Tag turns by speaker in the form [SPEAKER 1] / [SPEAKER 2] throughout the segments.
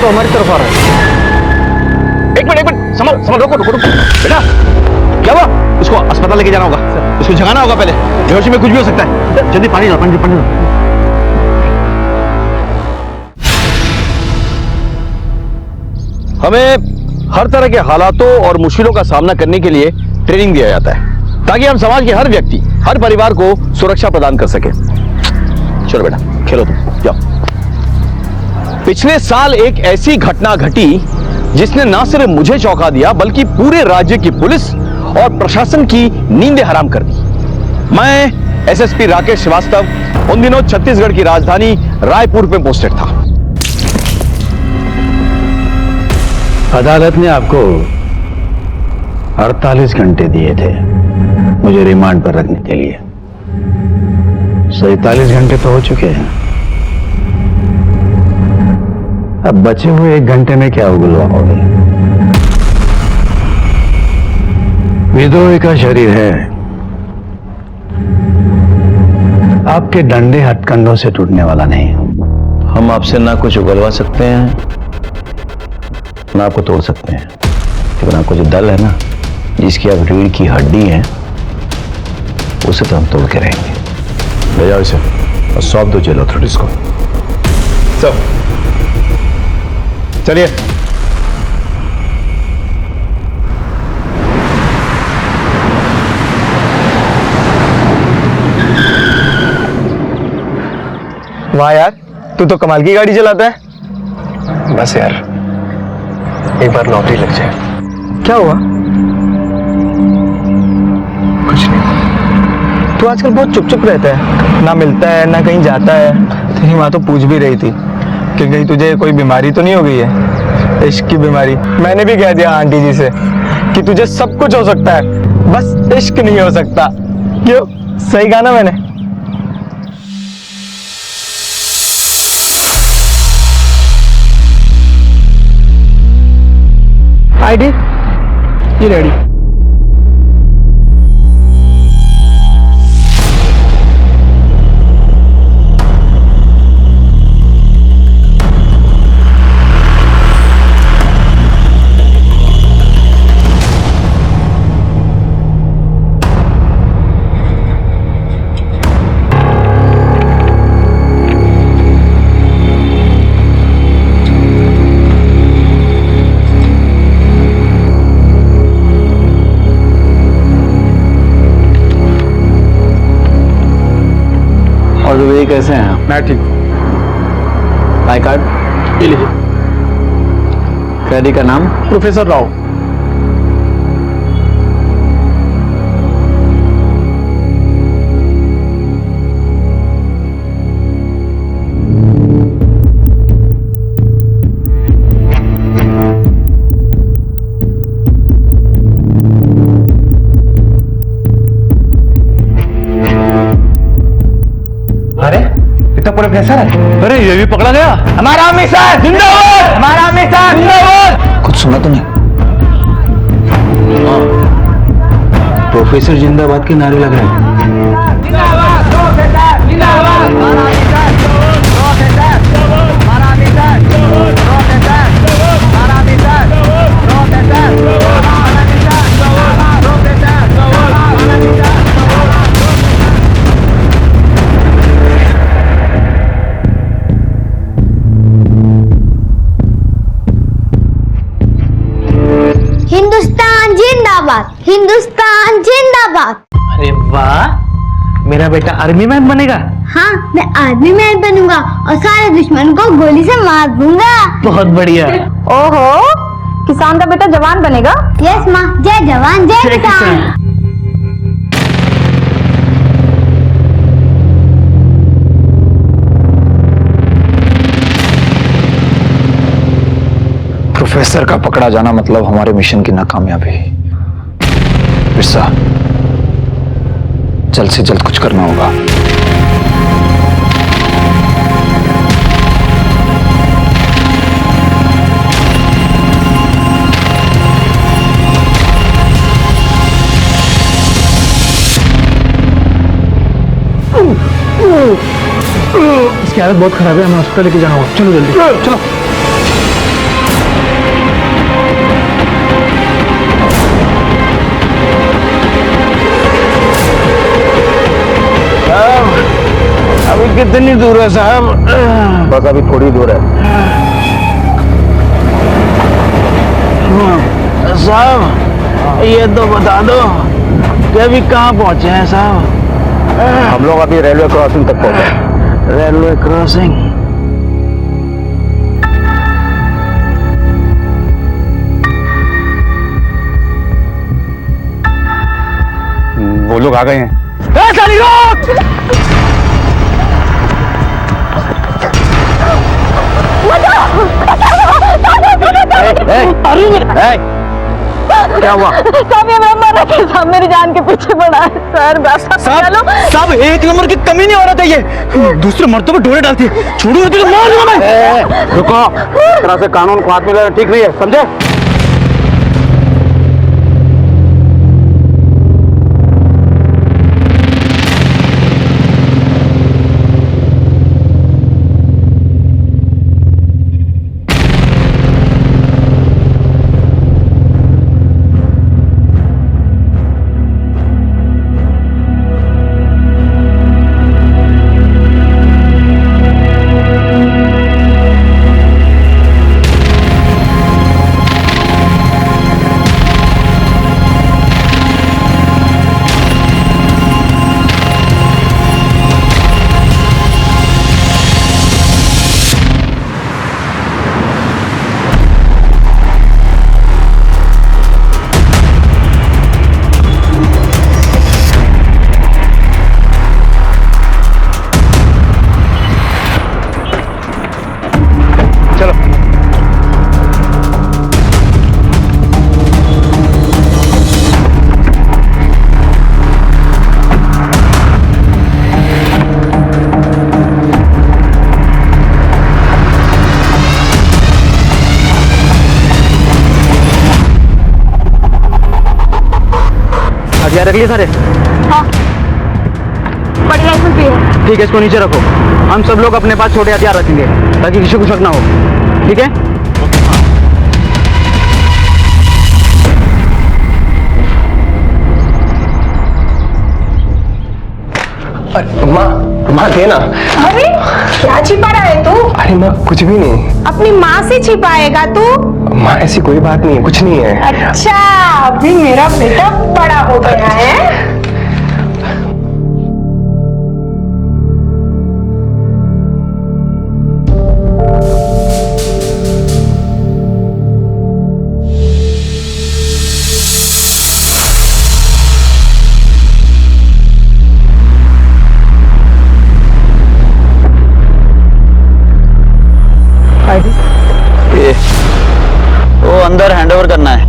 [SPEAKER 1] हमारी तरफ आ रहा है।
[SPEAKER 2] एक मिनट संभल संभल, रुको रुको रुको बेटा, क्या हुआ? इसको अस्पताल लेके जाना होगा, इसको जगाना होगा पहले, बेहोशी में कुछ भी हो सकता है। जल्दी पानी लाओ, पानी लाओ। हमें हर तरह के हालातों और मुश्किलों का सामना करने के लिए ट्रेनिंग दिया जाता है ताकि हम समाज के हर व्यक्ति, हर परिवार को सुरक्षा प्रदान कर सके। चलो बेटा खेलो, तुम जाओ। पिछले साल एक ऐसी घटना घटी जिसने ना सिर्फ मुझे चौंका दिया बल्कि पूरे राज्य की पुलिस और प्रशासन की नींदें हराम कर दी। मैं एसएसपी राकेश श्रीवास्तव उन दिनों छत्तीसगढ़ की राजधानी रायपुर में पोस्टेड था।
[SPEAKER 3] अदालत ने आपको 48 घंटे दिए थे मुझे रिमांड पर रखने के लिए। 47 घंटे तो हो चुके हैं। अब बचे हुए 1 घंटे में क्या उगलवाओगे? विद्रोही का शरीर है, आपके डंडे हथकंडों से टूटने वाला नहीं। हम आपसे ना कुछ उगलवा सकते हैं ना आपको तोड़ सकते हैं, लेकिन आपको जो दल है ना, जिसकी आप रीढ़ की हड्डी है, उसे तो हम तोड़ के रहेंगे। ले जाओ इसे और सौंप दो जेल अथॉरिटीज को।
[SPEAKER 2] सब चलिए।
[SPEAKER 1] वाह यार, तू तो कमाल की गाड़ी चलाता है।
[SPEAKER 3] बस यार, एक बार नौकरी लग जाए।
[SPEAKER 1] क्या हुआ?
[SPEAKER 3] कुछ नहीं।
[SPEAKER 1] तू आजकल बहुत चुप चुप रहता है, ना मिलता है ना कहीं जाता है। तेरी माँ तो पूछ भी रही थी कि कहीं तुझे कोई बीमारी तो नहीं हो गई है, इश्क की बीमारी। मैंने भी कह दिया आंटी जी से कि तुझे सब कुछ हो सकता है, बस इश्क नहीं हो सकता। क्यों, सही कहा ना मैंने? आईडी ये रेडी।
[SPEAKER 3] और ये कैसे हैं?
[SPEAKER 1] मैं ठीक।
[SPEAKER 3] आई कार्ड
[SPEAKER 1] ये लीजिए।
[SPEAKER 3] कैदी का नाम?
[SPEAKER 1] प्रोफेसर राव।
[SPEAKER 2] प्रोफेसर है।
[SPEAKER 3] अरे ये भी पकड़ा गया।
[SPEAKER 2] हमारा मिशन जिंदाबाद, हमारा मिशन जिंदाबाद।
[SPEAKER 3] कुछ सुना तूने? प्रोफेसर जिंदाबाद के नारे लग रहे हैं।
[SPEAKER 2] जिंदाबाद प्रोफेसर जिंदाबाद, हमारा मिशन प्रोफेसर, हमारा मिशन प्रोफेसर, हमारा मिशन प्रोफेसर, हमारा मिशन प्रोफेसर, हमारा मिशन।
[SPEAKER 4] हिंदुस्तान जिंदाबाद, हिंदुस्तान जिंदाबाद।
[SPEAKER 1] अरे वाह, मेरा बेटा आर्मी मैन बनेगा।
[SPEAKER 4] हाँ, मैं आर्मी मैन बनूंगा और सारे दुश्मन को गोली से मार दूंगा।
[SPEAKER 1] बहुत बढ़िया।
[SPEAKER 5] ओहो, किसान का बेटा जवान बनेगा।
[SPEAKER 4] यस माँ, जय जवान जय किसान।
[SPEAKER 3] प्रोफेसर का पकड़ा जाना मतलब हमारे मिशन की नाकामयाबी। बिरसा, जल्द से जल्द कुछ करना होगा।
[SPEAKER 1] इसकी हालत बहुत खराब है, हमें हॉस्पिटल लेके जाना होगा। चलो जल्दी चलो।
[SPEAKER 3] कितनी दूर है साहब?
[SPEAKER 2] बस अभी थोड़ी दूर है।
[SPEAKER 3] साहब ये तो बता दो कि अभी कहाँ पहुंचे हैं साहब?
[SPEAKER 2] हम लोग अभी रेलवे क्रॉसिंग तक पहुंचे।
[SPEAKER 3] Railway crossing?
[SPEAKER 2] वो लोग आ गए हैं।
[SPEAKER 3] क्या हुआ?
[SPEAKER 5] साहब ये मैं मर रहा था, साहब मेरी जान के पीछे पड़ा है सर। बस चलो।
[SPEAKER 1] साहब एक नंबर की कमी नहीं हो रहा था ये, दूसरे मर्दों पे ढोले डालती है। छोड़ो तो मार दूंगा मैं।
[SPEAKER 2] रुको, इस तरह से कानून को हाथ में लेना ठीक नहीं है, समझे?
[SPEAKER 3] हथियार रख लिए सारे?
[SPEAKER 5] हाँ बड़ी लाइसेंस भी है।
[SPEAKER 3] ठीक है, इसको नीचे रखो। हम सब लोग अपने पास छोटे हथियार रखेंगे ताकि किसी को शक ना हो, ठीक है?
[SPEAKER 1] माँ थे ना।
[SPEAKER 5] अरे क्या छिपा रहा है तू?
[SPEAKER 1] अरे माँ कुछ भी नहीं।
[SPEAKER 5] अपनी माँ से छिपाएगा तू?
[SPEAKER 1] माँ ऐसी कोई बात नहीं है, कुछ नहीं है।
[SPEAKER 5] अच्छा अभी मेरा बेटा बड़ा हो गया है।
[SPEAKER 3] वो अंदर हैंडओवर करना है।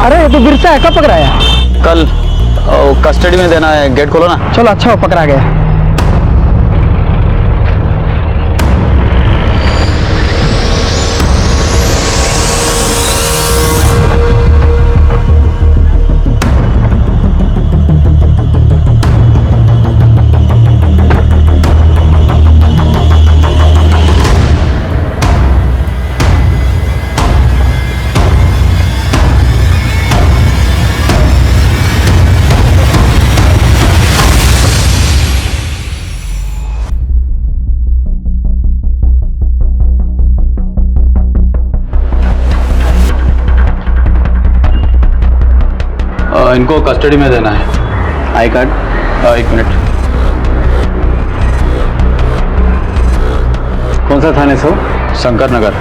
[SPEAKER 1] अरे ये तो बिरसा है, कब पकड़ाया?
[SPEAKER 3] कल कस्टडी में देना है, गेट खोलो ना।
[SPEAKER 1] चलो अच्छा पकड़ा गया।
[SPEAKER 3] इनको कस्टडी में देना है। I card? एक मिनट। कौन सा थाने से हो? शंकर नगर।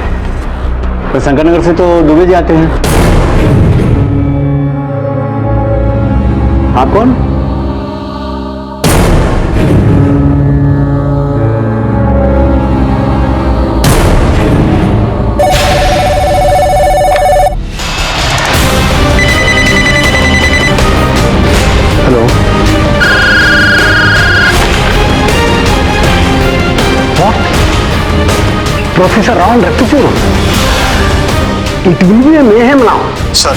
[SPEAKER 3] तो शंकर नगर से तो दुबे जाते हैं। आप कौन? Hello.
[SPEAKER 6] Professor Raul Rapture. It will be a mayhem now.
[SPEAKER 7] Sir,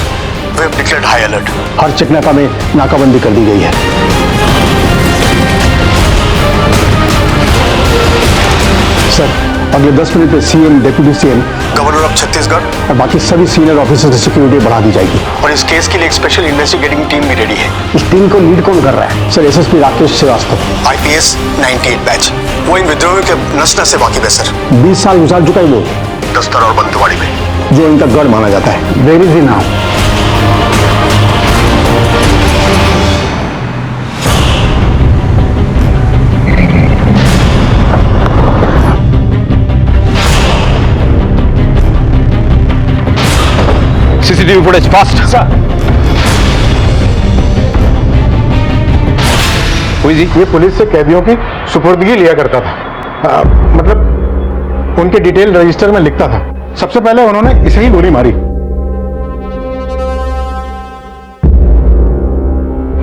[SPEAKER 7] we have declared high alert.
[SPEAKER 6] हर चेकनाका में नाकाबंदी कर दी गई है। सर अगले 10 मिनट में CM, deputy CM
[SPEAKER 7] governor of Chhattisgarh
[SPEAKER 6] और बाकी सभी सीनियर ऑफिसर्स की सिक्योरिटी बढ़ा दी जाएगी।
[SPEAKER 7] और इस केस के लिए एक स्पेशल इन्वेस्टिगेटिंग टीम भी रेडी है।
[SPEAKER 6] इस टीम को लीड कौन कर रहा है? Sir SSP Rakesh Srivastava,
[SPEAKER 7] IPS 98 batch. वो इन विद्रोहियों के नस नस से वाकिफ है सर।
[SPEAKER 6] 20 साल गुजार चुका है वो,
[SPEAKER 7] दस्तर और बंदवाड़ी में।
[SPEAKER 6] जो इनका गढ़ माना जाता है। Where is he now?
[SPEAKER 2] CCTV footage fast.
[SPEAKER 6] Sir
[SPEAKER 2] हुई जी?
[SPEAKER 8] ये पुलिस से कैदियों की सुपुर्दगी लिया करता था। मतलब उनके डिटेल रजिस्टर में लिखता था। सबसे पहले उन्होंने इसे ही गोली मारी।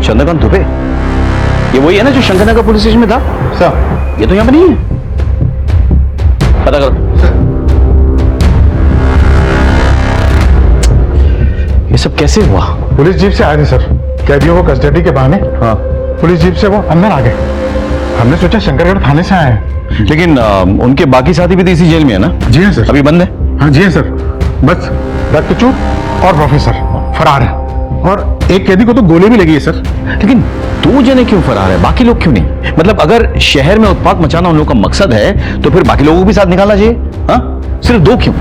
[SPEAKER 2] चंद्रकांत दुबे, ये वही है ना जो शंकरनगर पुलिस स्टेशन में था?
[SPEAKER 8] सर
[SPEAKER 2] ये तो यहां पर नहीं है। पता करो। ये सब कैसे हुआ?
[SPEAKER 8] पुलिस जीप से आए थे सर, कैदियों को कस्टडी के बहाने।
[SPEAKER 2] हाँ।
[SPEAKER 8] पुलिस जीप से वो अंदर आ गए। हमने सोचा शंकरगढ़ थाने से आए हैं।
[SPEAKER 2] लेकिन उनके बाकी साथी भी तो इसी जेल में है ना?
[SPEAKER 8] जी हाँ सर।
[SPEAKER 2] अभी बंद है?
[SPEAKER 8] हाँ जी हाँ सर। बस रक्तचूर और प्रोफेसर फरार है। और एक कैदी को तो गोली भी लगी है सर।
[SPEAKER 2] लेकिन 2 जने क्यों फरार है, बाकी लोग क्यों नहीं? मतलब अगर शहर में उत्पात मचाना उन लोगों का मकसद है तो फिर बाकी लोगों को भी साथ निकालना चाहिए। हाँ, सिर्फ 2 क्यों?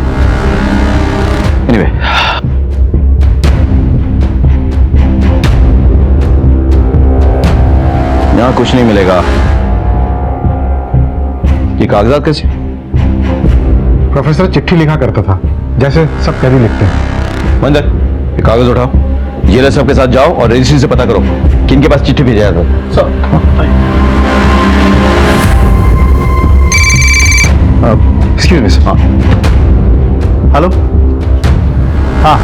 [SPEAKER 2] एनीवे, यहां कुछ नहीं मिलेगा। ये कागजात कैसे?
[SPEAKER 8] प्रोफेसर चिट्ठी लिखा करता था, जैसे सब कैदी लिखते हैं।
[SPEAKER 2] मंदिर, ये कागज उठाओ, जेलर साहब के साथ जाओ और रजिस्ट्री से पता करो कि इनके पास चिट्ठी भेजा था।
[SPEAKER 8] Excuse me sir.
[SPEAKER 2] हाँ,
[SPEAKER 8] हेलो। हाँ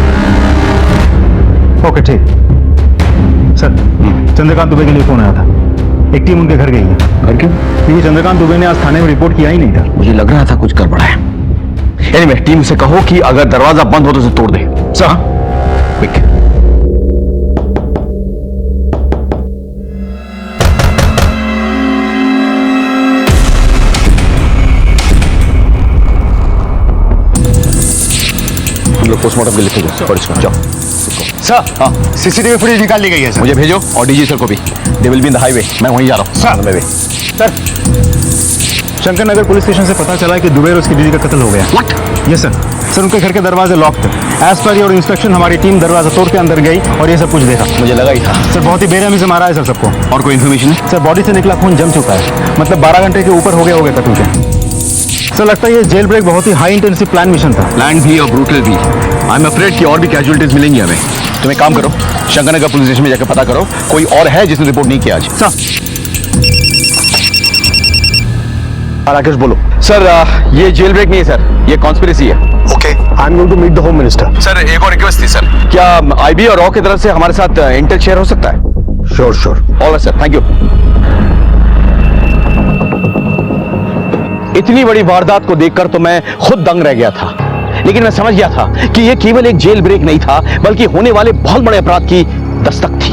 [SPEAKER 8] ओके ठीक। सर चंद्रकांत दुबे के लिए फोन आया था। एक टीम उनके घर गई है।
[SPEAKER 2] घर क्यों?
[SPEAKER 8] क्योंकि चंद्रकांत दुबे ने आज थाने में रिपोर्ट किया ही नहीं था।
[SPEAKER 2] मुझे लग रहा था कुछ गड़बड़ है। एनीवे, टीम से कहो कि अगर दरवाजा बंद हो तो उसे तोड़ दे। Sir quick. हम लोग पोस्टमार्टम के लिखेंगे। जाओ
[SPEAKER 8] सर
[SPEAKER 2] हाँ,
[SPEAKER 8] सीसीटीवी फुटेज निकाल ली गई है सर।
[SPEAKER 2] मुझे भेजो और डीजी सर को भी। They will be in the highway. मैं वहीं जा रहा हूँ।
[SPEAKER 8] सर शंकरनगर पुलिस स्टेशन से पता चला है कि दुबे और उसकी दीदी का कत्ल हो गया।
[SPEAKER 2] व्हाट?
[SPEAKER 8] Yes sir. सर उनके घर के दरवाजे लॉक थे। एज पर योर इंस्ट्रक्शन हमारी टीम दरवाजा तोड़ के अंदर गई और ये सब कुछ देखा।
[SPEAKER 2] मुझे लगा ही था।
[SPEAKER 8] सर बहुत ही बेरहमी से मारा है सर सबको।
[SPEAKER 2] और कोई इन्फॉर्मेशन है?
[SPEAKER 8] सर बॉडी से निकला खून जम चुका है। मतलब 12 घंटे के ऊपर हो गए कत्ल के। सर लगता है ये जेल ब्रेक बहुत ही हाई इंटेंसिव प्लान मिशन था।
[SPEAKER 2] प्लान भी और ब्रूटल भी। आई एम अफ्रेड कि और भी कैजुअलिटीज मिलेंगी हमें। तुम एक काम करो, शंकरनगर पुलिस स्टेशन में जाकर पता करो कोई और है जिसने रिपोर्ट नहीं किया आज।
[SPEAKER 8] सर
[SPEAKER 2] राकेश बोलो। सर ये जेल ब्रेक नहीं है सर, ये कॉन्स्पिरेसी है।
[SPEAKER 7] Okay.
[SPEAKER 8] I am going to meet the home minister.
[SPEAKER 2] Sir एक और रिक्वेस्ट थी सर, क्या आईबी और रॉ की तरफ से हमारे साथ इंटेल शेयर हो सकता है?
[SPEAKER 8] Sure sure.
[SPEAKER 2] Alright sir, thank you. इतनी बड़ी वारदात को देखकर तो मैं खुद दंग रह गया था, लेकिन मैं समझ गया था कि यह केवल एक जेल ब्रेक नहीं था, बल्कि होने वाले बहुत बड़े अपराध की दस्तक थी।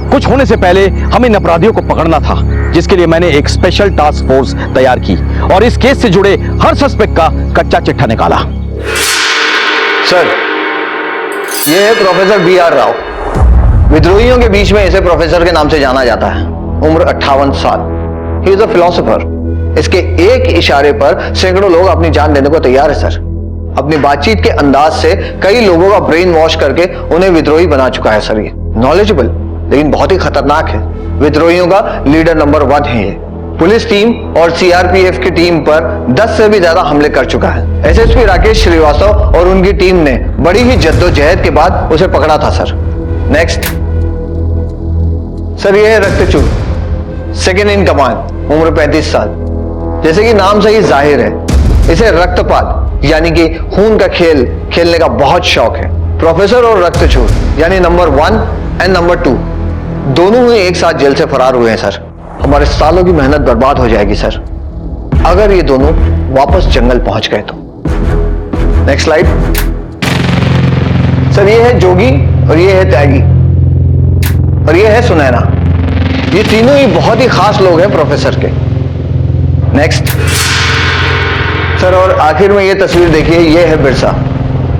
[SPEAKER 2] कुछ होने से पहले हमें इन अपराधियों को पकड़ना था, जिसके लिए मैंने एक स्पेशल टास्क फोर्स तैयार की और इस केस से जुड़े हर सस्पेक्ट का कच्चा चिट्ठा निकाला।
[SPEAKER 3] सर, ये है प्रोफेसर BR राव। विद्रोहियों के बीच में इसे प्रोफेसर के नाम से जाना जाता है। उम्र 58 साल। He is a philosopher. इसके एक इशारे पर सैकड़ों लोग अपनी जान देने को तैयार है सर। अपनी बातचीत के अंदाज से कई लोगों का ब्रेन वॉश करके उन्हें विद्रोही बना चुका है सर। ये नॉलेजेबल लेकिन बहुत ही खतरनाक है। विद्रोहियों का लीडर नंबर 1 है ये। पुलिस टीम और CRPF की टीम पर 10 से भी ज्यादा हमले कर चुका है। SSP राकेश श्रीवास्तव और उनकी टीम ने बड़ी ही जद्दोजहद के बाद उसे पकड़ा था सर। नेक्स्ट सर, ये है रक्तचूर, सेकेंड इन कमांड, उम्र 35 साल। जैसे कि नाम से ही जाहिर है, इसे रक्तपात यानी कि खून का खेल खेलने का बहुत शौक है। प्रोफेसर और रक्तचूर यानी नंबर 1 एंड नंबर 2 दोनों ही एक साथ जेल से फरार हुए हैं सर। हमारे सालों की मेहनत बर्बाद हो जाएगी सर, अगर ये दोनों वापस जंगल पहुंच गए तो। Next slide. सर, ये है जोगी और ये है त्यागी और ये है सुनैना। ये तीनों ही बहुत ही खास लोग हैं प्रोफेसर के। नेक्स्ट। सर और आखिर में ये तस्वीर देखिए, ये है बिरसा।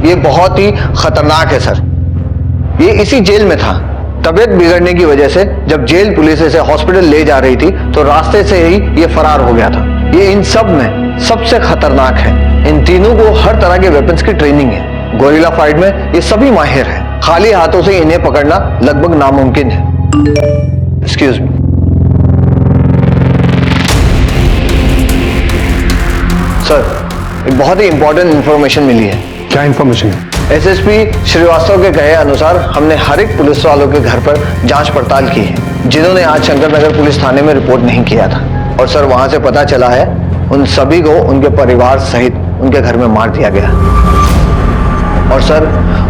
[SPEAKER 3] ये बहुत ही खतरनाक है सर। ये इसी जेल में था। तबीयत बिगड़ने की वजह से जब जेल पुलिस इसे हॉस्पिटल ले जा रही थी तो रास्ते से ही ये फरार हो गया था। ये इन सब में सबसे खतरनाक है। इन तीनों को हर तरह के वेपन्स की ट्रेनिंग है। गोरिल्ला फाइट में ये सभी माहिर हैं। खाली हाथों से इन्हें पकड़ना लगभग नामुमकिन है। Excuse me. सर, एक बहुत ही इंपॉर्टेंट इंफॉर्मेशन मिली है।
[SPEAKER 8] क्या इंफॉर्मेशन है?
[SPEAKER 3] एसएसपी श्रीवास्तव के कहे अनुसार हमने हर एक पुलिस वालों के घर पर जांच पड़ताल की है जिन्होंने आज शंकर नगर पुलिस थाने में रिपोर्ट नहीं किया था। और सर वहां से पता चला है उन सभी को उनके परिवार सहित उनके घर में मार दिया गया। और सर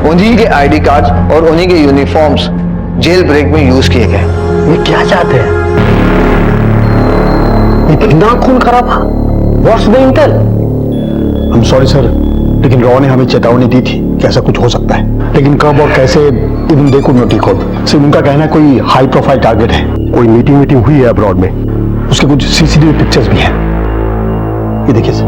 [SPEAKER 3] उन्हीं के आईडी कार्ड्स और उन्हीं के यूनिफॉर्म्स जेल ब्रेक में यूज किए गए।
[SPEAKER 6] ये क्या चाहते हैं? इतना खून खराबा? What's the Intel?
[SPEAKER 8] I am sorry sir, लेकिन रॉ ने हमें चेतावनी दी थी कि ऐसा कुछ हो सकता है, लेकिन कब और कैसे even they could not recall. सिर्फ उनका कहना है कोई हाई प्रोफाइल टारगेट है। कोई मीटिंग हुई है अब्रॉड में, उसके कुछ सीसीटीवी पिक्चर्स भी हैं। ये देखिए सर।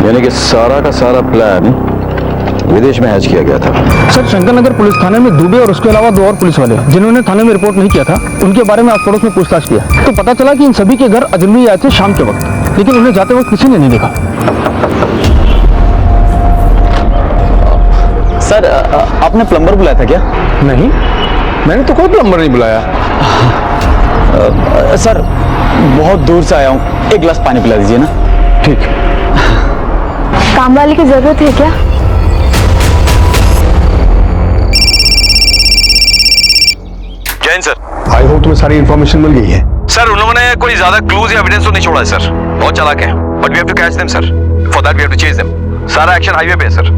[SPEAKER 2] यानी कि सारा का सारा प्लान विदेश में हैच किया गया था।
[SPEAKER 6] सर शंकर नगर पुलिस थाने में दुबे और उसके अलावा 2 और पुलिस वाले जिन्होंने थाने में रिपोर्ट नहीं किया था, उनके बारे में आस पड़ोस में पूछताछ किया तो पता चला कि इन सभी के घर अजनबी आए थे शाम के वक्त, लेकिन उन्हें जाते वक्त किसी ने नहीं देखा।
[SPEAKER 2] सर आपने प्लम्बर बुलाया था क्या?
[SPEAKER 8] नहीं, मैंने तो कोई प्लम्बर नहीं बुलाया।
[SPEAKER 2] सर बहुत दूर से आया हूँ, एक गिलास पानी पिला दीजिए ना।
[SPEAKER 8] ठीक।
[SPEAKER 5] काम वाले की जरूरत है क्या?
[SPEAKER 9] जैन सर।
[SPEAKER 8] आई होप तुम्हें सारी इन्फॉर्मेशन मिल गई है।
[SPEAKER 9] सर उन्होंने कोई ज्यादा क्लूज या एविडेंस तो नहीं छोड़ा है सर। बहुत चालाक है, but we have to catch them sir. For that we have to chase them. सारा एक्शन हाईवे पे है सर।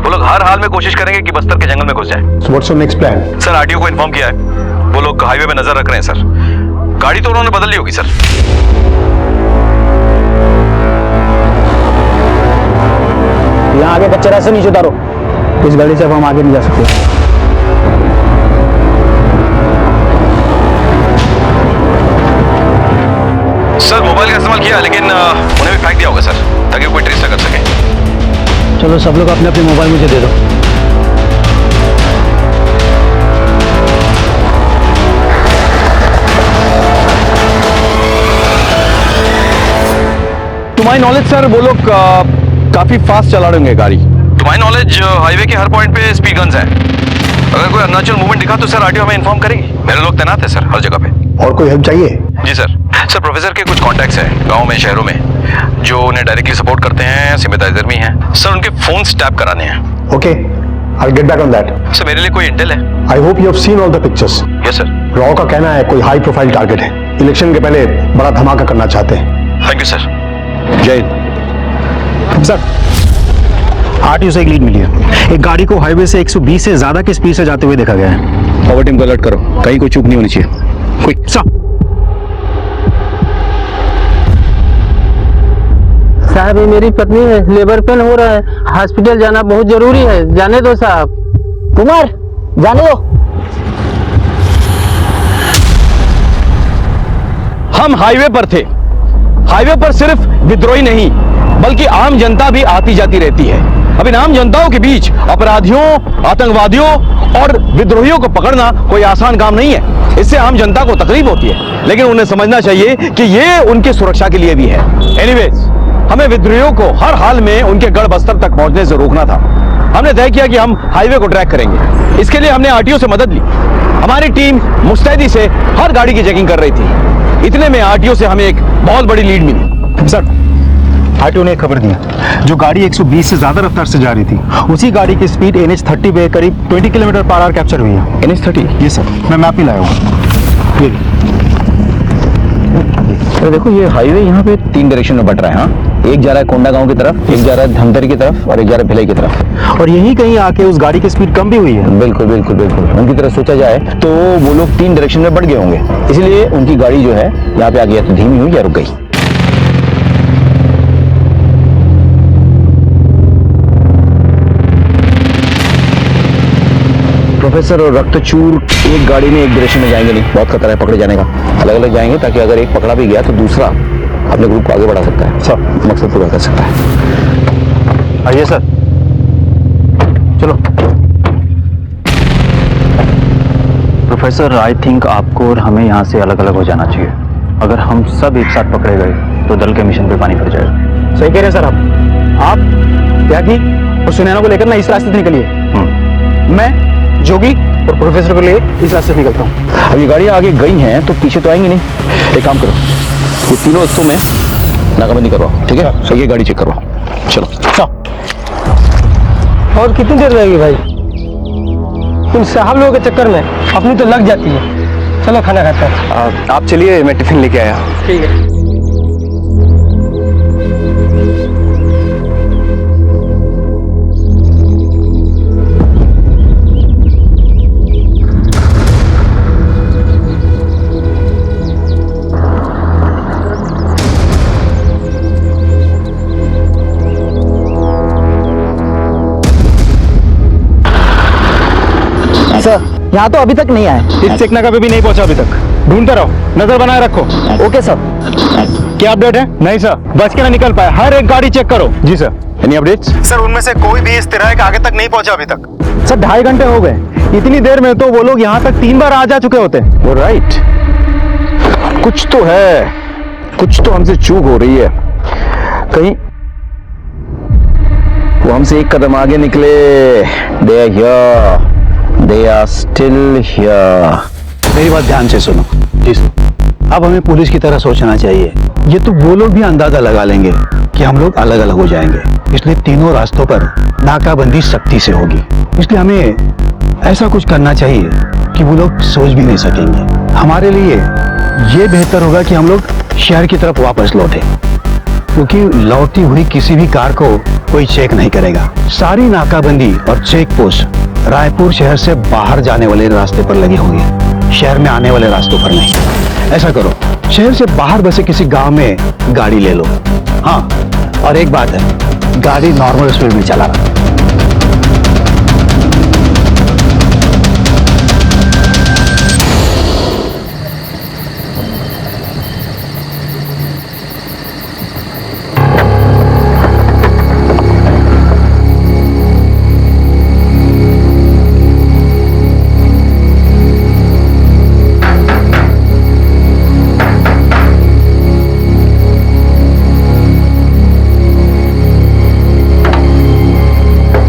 [SPEAKER 9] वो लोग हर हाल में कोशिश करेंगे कि बस्तर के जंगल में घुस जाए।
[SPEAKER 8] So what's your next plan?
[SPEAKER 9] Sir RTO को इन्फॉर्म किया है, वो लोग हाईवे पे नजर रख रहे हैं सर। गाड़ी तो उन्होंने बदल ली होगी सर।
[SPEAKER 6] यहाँ आगे बच्चे रास्ते नीचे उतारो। इस गाड़ी से अब हम आगे नहीं जा सकते।
[SPEAKER 9] सर मोबाइल का इस्तेमाल किया लेकिन उन्हें भी फेंक दिया होगा सर, ताकि कोई ट्रेस ना कर सके।
[SPEAKER 6] चलो सब लोग अपने अपने मोबाइल मुझे दे दो।
[SPEAKER 2] टू माय नॉलेज सर वो लोग काफी फास्ट चला रहे होंगे गाड़ी।
[SPEAKER 9] टू माय नॉलेज हाईवे के हर पॉइंट पे स्पीड गन्स हैं। अगर कोई अननेचुरल मूवमेंट दिखा तो सर आरटीओ हमें इन्फॉर्म करेगी। मेरे लोग तैनात है सर हर जगह पे।
[SPEAKER 8] और कोई हेल्प चाहिए?
[SPEAKER 9] जी सर। सर प्रोफेसर के कुछ कॉन्टैक्ट्स हैं गांव में, शहरों में, जो उन्हें डायरेक्टली सपोर्ट करते हैं, सिंपैथाइजर भी हैं। सर उनके फोन टैप कराने हैं।
[SPEAKER 8] Okay, I will get back on that.
[SPEAKER 9] Sir मेरे लिए कोई इंटेल है?
[SPEAKER 8] I hope you have seen all the pictures.
[SPEAKER 9] Yes sir.
[SPEAKER 8] Raw का कहना है कोई हाई प्रोफाइल टारगेट है। इलेक्शन के पहले बड़ा धमाका करना चाहते हैं।
[SPEAKER 9] Thank you sir.
[SPEAKER 2] जय
[SPEAKER 6] सर आरटीओ से एक लीड मिली है। एक गाड़ी को हाईवे से 120 से ज्यादा की स्पीड से जाते हुए देखा गया है।
[SPEAKER 2] पावर टीम को अलर्ट करो, कहीं कोई चूक नहीं होनी चाहिए।
[SPEAKER 6] Quick sir.
[SPEAKER 10] साहब ये मेरी पत्नी है, लेबर पेन हो रहा है, हॉस्पिटल जाना बहुत जरूरी है। जाने दो साहब।
[SPEAKER 5] कुमार जाने दो।
[SPEAKER 2] हम हाईवे पर थे। हाईवे पर सिर्फ विद्रोही नहीं बल्कि आम जनता भी आती जाती रहती है। अब इन आम जनताओं के बीच अपराधियों, आतंकवादियों और विद्रोहियों को पकड़ना कोई आसान काम नहीं है। इससे आम जनता को तकलीफ होती है, लेकिन उन्हें समझना चाहिए कि ये उनकी सुरक्षा के लिए भी है। एनीवेज, हमें विद्रोहियों को हर हाल में उनके गढ़ बस्तर तक पहुंचने से रोकना था। हमने तय किया कि हम हाईवे को ट्रैक करेंगे। इसके लिए हमने आरटीओ से मदद ली। हमारी टीम मुस्तैदी से हर गाड़ी की चेकिंग कर रही थी। इतने में आरटीओ से हमें एक बहुत बड़ी लीड मिली।
[SPEAKER 6] सर आरटीओ ने एक खबर दी, जो गाड़ी 120 से ज्यादा रफ्तार से जा रही थी, उसी गाड़ी की स्पीड NH30 पे करीब 20 किलोमीटर पर आवर कैप्चर हुई है।
[SPEAKER 2] NH30?
[SPEAKER 6] ये सर, मैं मैप ही लाया हूँ।
[SPEAKER 2] तो देखो ये हाईवे यहाँ पे 3 डायरेक्शन में बट रहा है। हाँ, एक जा रहा है कोंडा गांव की तरफ, एक जा रहा है धमतरी की तरफ और एक जा रहा है भिलाई की तरफ।
[SPEAKER 6] और यही कहीं आके उस गाड़ी की स्पीड कम भी हुई है।
[SPEAKER 2] बिल्कुल बिल्कुल बिल्कुल। उनकी तरफ सोचा जाए तो वो लोग 3 डायरेक्शन में बढ़ गए होंगे, इसलिए उनकी गाड़ी जो है यहाँ पे आ गई तो धीमी हुई या रुक गई। प्रोफेसर और रक्तचूर एक गाड़ी में एक डायरेक्शन में जाएंगे नहीं, बहुत खतरा है पकड़े जाने का। अलग अलग जाएंगे ताकि अगर एक पकड़ा भी गया तो दूसरा अपने ग्रुप को आगे बढ़ा सकता है, सब मकसद पूरा कर सकता है।
[SPEAKER 3] आइए सर, चलो। प्रोफेसर, आई थिंक आपको और हमें यहाँ से अलग अलग हो जाना चाहिए। अगर हम सब एक साथ पकड़े गए तो दल के मिशन पे पानी फिर जाएगा।
[SPEAKER 6] सही कह रहे हैं सर आप त्यागी और सुनैना को लेकर ना इस रास्ते से निकलिए, मैं जोगी और प्रोफेसर को लिए इस रास्ते से निकलता हूँ।
[SPEAKER 2] अब ये गाड़ियाँ आगे गई हैं तो पीछे तो आएंगी नहीं। एक काम करो, ये तीनों रस्तों में नाकाबंदी करवाओ, ठीक है? सही, ये गाड़ी चेक करवाओ। चलो।
[SPEAKER 6] और कितनी देर रहेगी भाई? इन साहब लोगों के चक्कर में अपनी तो लग जाती है। चलो खाना खाते हैं।
[SPEAKER 1] आप चलिए, मैं टिफिन लेके आया।
[SPEAKER 6] ठीक है।
[SPEAKER 10] सर, यहाँ तो अभी तक नहीं आए।
[SPEAKER 6] इस चेकनाका पे भी नहीं पहुंचा अभी तक। ढूंढते रहो, नजर बनाए रखो।
[SPEAKER 10] Okay sir.
[SPEAKER 6] क्या अपडेट है? नहीं सर, बच के ना निकल पाए। हर एक गाड़ी चेक करो। जी सर।
[SPEAKER 2] Any updates?
[SPEAKER 7] सर उनमें से कोई भी इस तरह के आगे तक नहीं पहुंचा अभी तक।
[SPEAKER 6] सर 2.5 घंटे हो गए। इतनी देर में तो वो लोग यहाँ तक 3 बार आ जा चुके होते।
[SPEAKER 2] वो राइट, कुछ तो है, कुछ तो हमसे चूक हो रही है। कहीं वो हमसे एक कदम आगे निकले। They are here. They are still here.
[SPEAKER 3] मेरी बात ध्यान से सुनो। अब हमें पुलिस की तरह सोचना चाहिए। ये तो वो लोग भी अंदाजा लगा लेंगे कि हम लोग अलग अलग हो जाएंगे, इसलिए तीनों रास्तों पर नाकाबंदी सख्ती से होगी। इसलिए हमें ऐसा कुछ करना चाहिए कि वो लोग सोच भी नहीं सकेंगे। हमारे लिए ये बेहतर होगा कि हम लोग शहर की तरफ वापस लौटे, क्योंकि लौटती हुई किसी भी कार को कोई चेक नहीं करेगा। सारी नाकाबंदी और चेक पोस्ट रायपुर शहर से बाहर जाने वाले रास्ते पर लगे होंगे, शहर में आने वाले रास्तों पर नहीं। ऐसा करो, शहर से बाहर बसे किसी गांव में गाड़ी ले लो। हाँ, और एक बात है, गाड़ी नॉर्मल स्पीड में चलाना।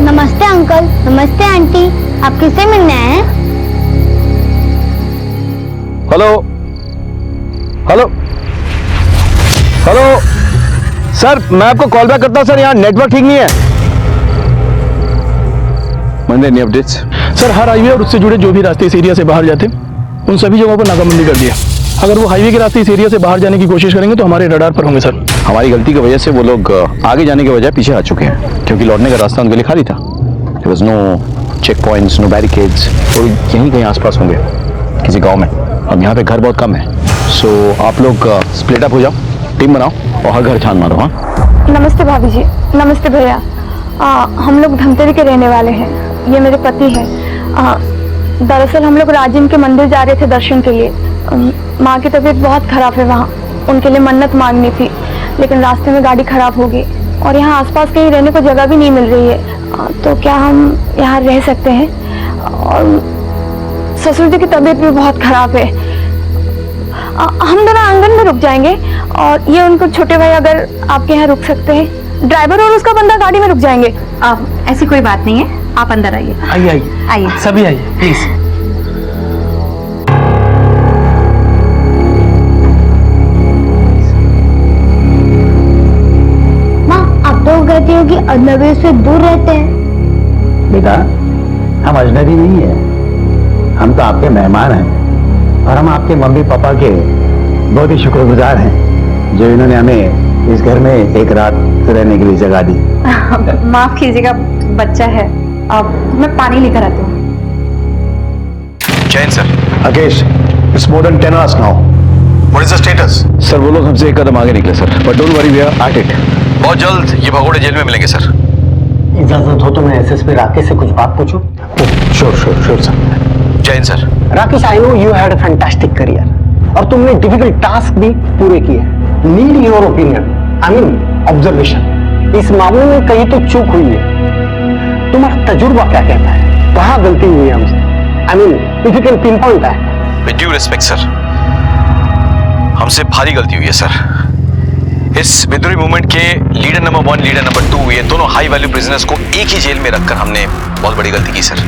[SPEAKER 4] नमस्ते अंकल, नमस्ते आंटी। आप किससे मिलने आए हैं?
[SPEAKER 2] हेलो हेलो हेलो
[SPEAKER 6] सर, मैं आपको कॉल बैक करता हूँ सर, यहाँ नेटवर्क ठीक नहीं है।
[SPEAKER 2] मंदिर, एनी अपडेट्स?
[SPEAKER 6] सर, हर हाईवे और उससे जुड़े जो भी रास्ते इस एरिया से बाहर जाते उन सभी जगहों पर नाकाबंदी कर दिया। अगर वो हाईवे के रास्ते इस एरिया से बाहर जाने की कोशिश करेंगे तो हमारे रडार पर होंगे सर।
[SPEAKER 2] हमारी गलती की वजह से वो लोग आगे जाने के बजाय पीछे आ चुके हैं, क्योंकि लौटने का रास्ता उनके लिए खाली था। There was no checkpoints, no barricades, और यहीं कहीं आसपास होंगे किसी गांव में। अब यहाँ पे घर बहुत कम है, सो आप लोग स्प्लिट अप हो जाओ, टीम बनाओ और हर घर छान मारो। हाँ,
[SPEAKER 5] नमस्ते भाभी जी। नमस्ते भैया। हम लोग धमतरी के रहने वाले हैं। ये मेरे पति हैं। दरअसल हम लोग राजिम के मंदिर जा रहे थे दर्शन के लिए। माँ की तबीयत बहुत खराब है, वहाँ उनके लिए मन्नत मांगनी थी, लेकिन रास्ते में गाड़ी खराब हो गई और यहाँ आसपास कहीं रहने को जगह भी नहीं मिल रही है। तो क्या हम यहाँ रह सकते हैं? और ससुर जी की तबीयत भी बहुत खराब है। हम दोनों आंगन में रुक जाएंगे और ये उनको छोटे भाई अगर आपके यहाँ रुक सकते हैं, ड्राइवर और उसका बंदा गाड़ी में रुक जाएंगे।
[SPEAKER 11] ऐसी कोई बात नहीं है, आप अंदर आइए।
[SPEAKER 6] आइए आइए
[SPEAKER 11] आइए,
[SPEAKER 6] सभी आइए प्लीज।
[SPEAKER 4] तो कहती हो कि अजनबी से दूर रहते हैं।
[SPEAKER 3] बेटा, हम अजनबी नहीं है, हम तो आपके मेहमान हैं और हम आपके मम्मी पापा के बहुत ही शुक्रगुजार हैं जो इन्होंने हमें इस घर में एक रात रहने के लिए जगह दी।
[SPEAKER 11] माफ कीजिएगा, बच्चा है। अब मैं पानी लेकर आती हूँ।
[SPEAKER 9] Jain sir.
[SPEAKER 8] Rakesh, it's more than 10 hours now.
[SPEAKER 9] What is the status?
[SPEAKER 2] Sir, वो लोग हमसे एक कदम आगे निकले sir, but don't worry, we are at it.
[SPEAKER 9] बहुत जल्द ये भगोड़े जेल में मिलेंगे सर।
[SPEAKER 3] इजाजत हो तो मैं एसएसपी राकेश से कुछ बात पूछूं?
[SPEAKER 8] Sure sure sure sir.
[SPEAKER 9] जय Hind sir.
[SPEAKER 8] Rakesh, I know you had a fantastic career और तुमने डिफिकल्ट टास्क भी पूरे किए। Need your opinion, I mean observation. इस मामले में कहीं तो चूक हुई है। तुम्हारा तजुर्बा क्या कहता है, कहाँ गलती हुई है हमसे? I mean if you can pin point that.
[SPEAKER 9] With due respect sir, हमसे भारी गलती हुई है सर। इस विद्रोही मूवमेंट के लीडर नंबर 1, लीडर नंबर 2, ये दोनों हाई वैल्यू प्रिजनर्स को एक ही जेल में रखकर हमने बहुत बड़ी गलती की सर।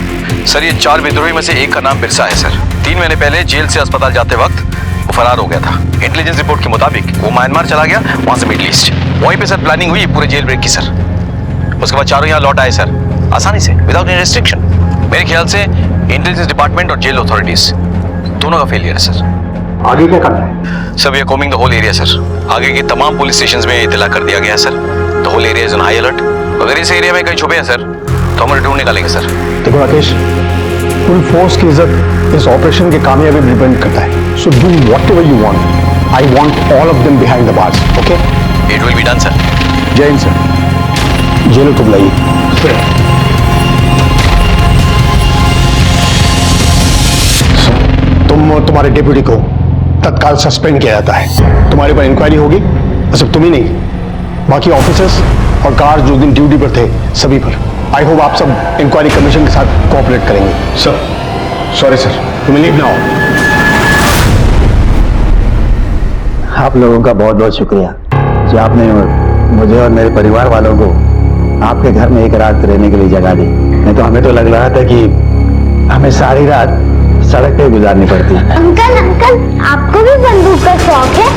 [SPEAKER 9] ये 4 विद्रोही में से एक का नाम बिरसा है सर। 3 महीने पहले जेल से अस्पताल जाते वक्त वो फरार हो गया था। इंटेलिजेंस रिपोर्ट के मुताबिक वो म्यांमार चला गया, वहां से मिडिल ईस्ट। वहीं पे सर प्लानिंग हुई पूरे जेल ब्रेक की सर। उसके बाद चारों यहाँ लौट आए सर, आसानी से, विदाउट एनी रिस्ट्रिक्शन। मेरे ख्याल से इंटेलिजेंस डिपार्टमेंट और जेल अथॉरिटीज दोनों का फेलियर है सर।
[SPEAKER 8] आगे क्या करना है?
[SPEAKER 9] Sir we are combing the whole area sir. आगे के तमाम पुलिस स्टेशंस में इत्तला कर दिया गया है sir. The whole area is on high alert. अगर इस एरिया में कहीं छुपे हैं सर तो हम ढूंढ निकालेंगे सर।
[SPEAKER 8] देखो राकेश, फुल फोर्स की इज्जत इस ऑपरेशन की कामयाबी पर डिपेंड करता है। So do whatever you want. I want all of them behind the bars, okay?
[SPEAKER 9] It will be done sir.
[SPEAKER 8] जय हिंद सर। जेल को बुलाइए। तुम्हारे डेप्यूटी को तत्काल सस्पेंड किया जाता है। तुम्हारे ऊपर इंक्वायरी होगी, सिर्फ तुम ही नहीं, बाकी ऑफिसर्स और गार्ड जो दिन ड्यूटी पर थे सभी पर। आई होप आप सब इंक्वायरी कमीशन के साथ कोऑपरेट करेंगे। सर, सॉरी सर, तुम लीव नाउ।
[SPEAKER 3] आप लोगों का बहुत बहुत शुक्रिया जो आपने मुझे और मेरे परिवार वालों को आपके घर में एक रात रहने के लिए जगह दी। नहीं तो हमें तो लग रहा था कि हमें सारी रात सड़क पे गुजारनी पड़ती।
[SPEAKER 4] अंकल अंकल, आपको भी बंदूक का शौक है?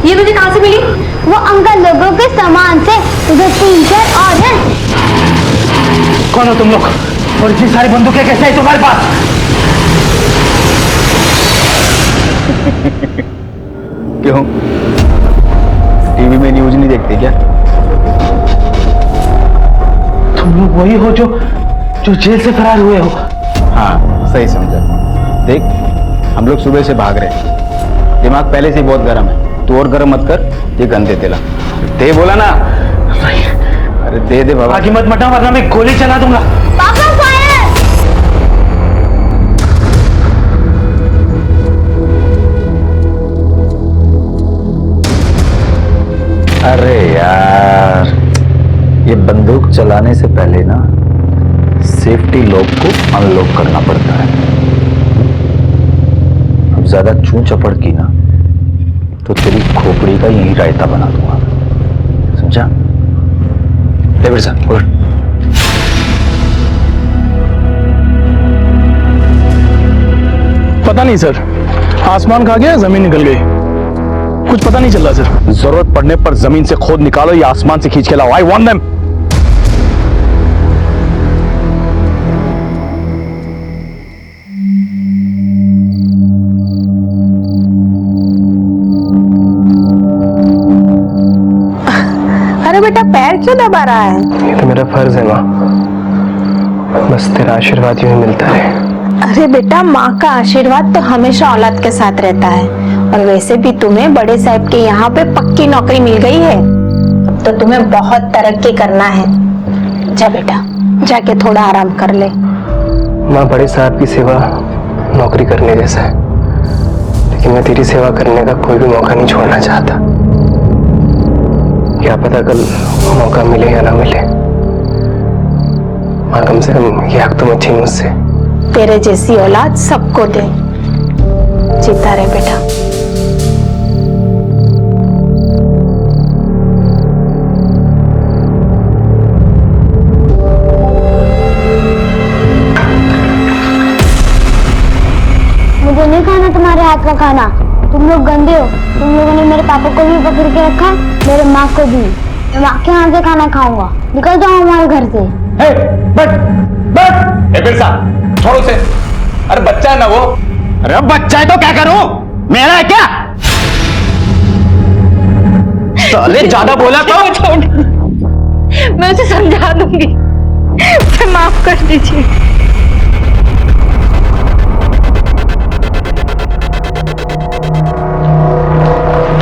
[SPEAKER 11] ये तुझे कहाँ से मिली?
[SPEAKER 4] वो अंकल लोगों के सामान से। उधर 3-4 और हैं।
[SPEAKER 6] कौन हो तुम लोग और इतनी सारी बंदूकें कैसे है तुम्हारे पास?
[SPEAKER 1] क्यों, टीवी में न्यूज नहीं देखते क्या?
[SPEAKER 6] तुम लोग वही हो जो जेल से फरार हुए हो?
[SPEAKER 1] हाँ, सही समझा। देख, हम लोग सुबह से भाग रहे हैं, दिमाग पहले से ही बहुत गर्म है। तू और गर्म मत कर, ये गंदे तेला दे बोला ना। अरे दे दे बाबा।
[SPEAKER 6] आगे मत मटा वरना मैं गोली चला दूंगा।
[SPEAKER 4] पापा फायर!
[SPEAKER 3] अरे यार, ये बंदूक चलाने से पहले ना सेफ्टी लॉक को अनलॉक करना पड़ता है। अब ज्यादा चूं चपड़ की ना तो तेरी खोपड़ी का यही रायता बना दूंगा, समझा? ले बिरसा, उठ।
[SPEAKER 6] पता नहीं सर, आसमान खा गया, जमीन निकल गई, कुछ पता नहीं चल रहा सर।
[SPEAKER 2] जरूरत पड़ने पर जमीन से खोद निकालो या आसमान से खींच के लाओ। I want them.
[SPEAKER 5] अरे बेटा, पैर क्यों दबा रहा है?
[SPEAKER 1] ये तो मेरा फर्ज है माँ, बस तेरा आशीर्वाद यूं ही मिलता है।
[SPEAKER 5] अरे बेटा, माँ का आशीर्वाद तो हमेशा औलाद के साथ रहता है। और वैसे भी तुम्हें बड़े साहब के यहाँ पे पक्की नौकरी मिल गई है, अब तो तुम्हें बहुत तरक्की करना है। जा बेटा, जाके थोड़ा आराम कर ले।
[SPEAKER 1] माँ, बड़े साहब की सेवा नौकरी करने जैसा है, लेकिन मैं तेरी सेवा करने का कोई भी मौका नहीं छोड़ना चाहता। क्या पता कल मौका मिले या ना मिले। माँ, कम से कम ये हक तो मत छीन मुझसे।
[SPEAKER 5] तेरे जैसी औलाद सबको दे। जीता रहे बेटा।
[SPEAKER 4] मुझे नहीं खाना तुम्हारे हाथ का खाना। तुम लोग गंदे हो। तुम लोगों ने मेरे पापा को भी पकड़ के रखा है, मेरे माँ को भी। मैं माँ के हाथ से खाना खाऊंगा। निकल जाओ हमारे घर से।
[SPEAKER 2] छोड़ो उसे। अरे बच्चा है ना वो। अरे बच्चा है तो क्या करूं? मेरा है क्या? साले ज्यादा बोला तो
[SPEAKER 5] मैं उसे समझा दूंगी, मुझे माफ कर दीजिए।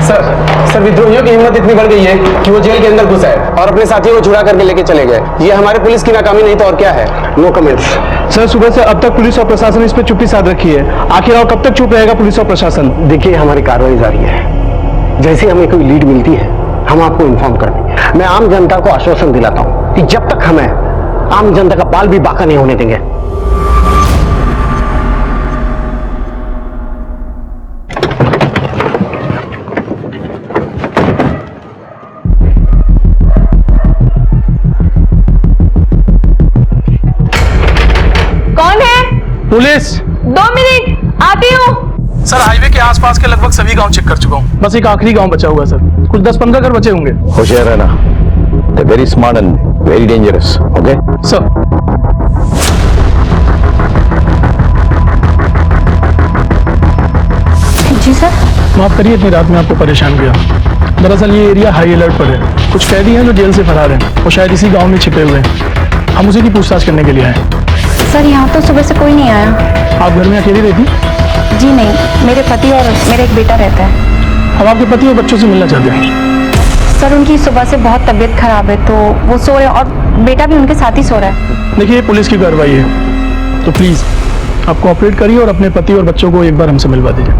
[SPEAKER 1] सर
[SPEAKER 6] विद्रोहियों की हिम्मत इतनी बढ़ गई है कि वो जेल के अंदर घुस आए और अपने साथियों को छुड़ा करके लेके चले गए। ये हमारे पुलिस की नाकामी नहीं तो और क्या है।
[SPEAKER 8] No comments.
[SPEAKER 6] सर, सुबह से अब तक पुलिस और प्रशासन इस पे चुप्पी साध रखी है। आखिर और कब तक चुप रहेगा पुलिस और प्रशासन?
[SPEAKER 8] देखिए, हमारी कार्रवाई जारी है। जैसे हमें कोई लीड मिलती है हम आपको इन्फॉर्म कर देंगे। मैं आम जनता को आश्वासन दिलाता हूँ कि जब तक हमें आम जनता का बाल भी बाका नहीं होने देंगे।
[SPEAKER 5] कौन है?
[SPEAKER 6] पुलिस।
[SPEAKER 5] 2 मिनट, आती हूँ।
[SPEAKER 6] सर, हाईवे के आसपास के लगभग सभी गांव चेक कर चुका हूँ। बस एक आखिरी गांव बचा हुआ है सर। कुछ 10-15 घर बचे होंगे।
[SPEAKER 3] होशियार रहना। They're very smart and very dangerous. Okay?
[SPEAKER 6] Sir,
[SPEAKER 5] जी सर।
[SPEAKER 6] माफ करिए इतनी रात में आपको परेशान किया। दरअसल ये एरिया हाई अलर्ट पर है। कुछ कैदी हैं जो जेल से फरार हैं। वो शायद इसी गांव में छिपे हुए हैं। हम उसी की पूछताछ करने के लिए आए।
[SPEAKER 5] सर, यहाँ तो सुबह से कोई नहीं आया।
[SPEAKER 6] आप घर में अकेली रहती?
[SPEAKER 5] जी नहीं, मेरे पति और मेरा एक बेटा रहता है।
[SPEAKER 6] हम आपके पति और बच्चों से मिलना चाहते हैं।
[SPEAKER 5] सर, उनकी सुबह से बहुत तबीयत खराब है तो वो सो रहे हैं और बेटा भी उनके साथ ही सो रहा है।
[SPEAKER 6] देखिए, ये पुलिस की कार्रवाई है तो प्लीज आप कोऑपरेट करिए और अपने पति और बच्चों को एक बार हमसे मिलवा दीजिए।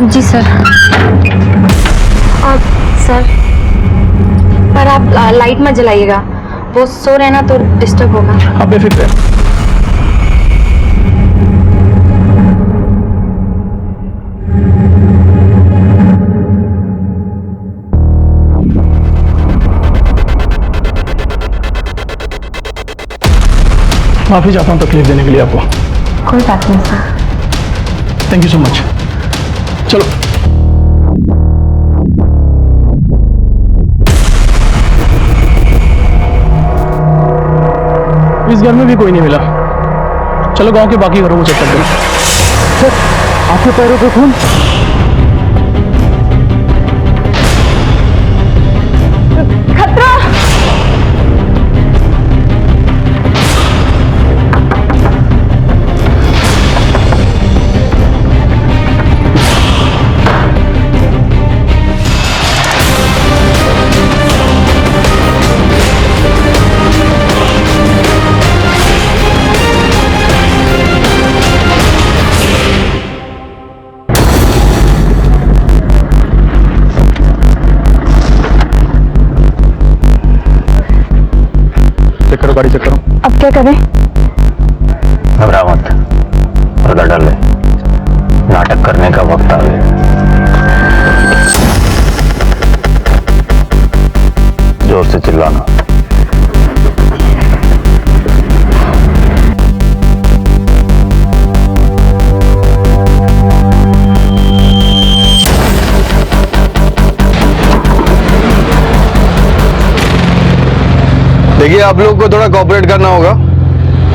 [SPEAKER 5] जी सर। और सर, पर आप लाइट मत जलाइएगा, वो सो रहे हैं ना तो डिस्टर्ब होगा।
[SPEAKER 6] आप बेफिक्र हैं। माफी चाहता हूँ तकलीफ देने के लिए आपको।
[SPEAKER 5] कोई बात नहीं sir.
[SPEAKER 6] Thank you so much. चलो। इस घर में भी कोई नहीं मिला। चलो गांव के बाकी घरों को चेक करते हैं।
[SPEAKER 8] सर, आपके पैरों पे खून।
[SPEAKER 5] खतरा।
[SPEAKER 6] चेक करो, गाड़ी चेक करो।
[SPEAKER 5] अब क्या करें?
[SPEAKER 3] घबरा मत, पर्दा डाल ले। नाटक करने का वक्त आ गया। जोर से चिल्लाना।
[SPEAKER 2] देखिए, आप लोग को थोड़ा कोऑपरेट करना होगा।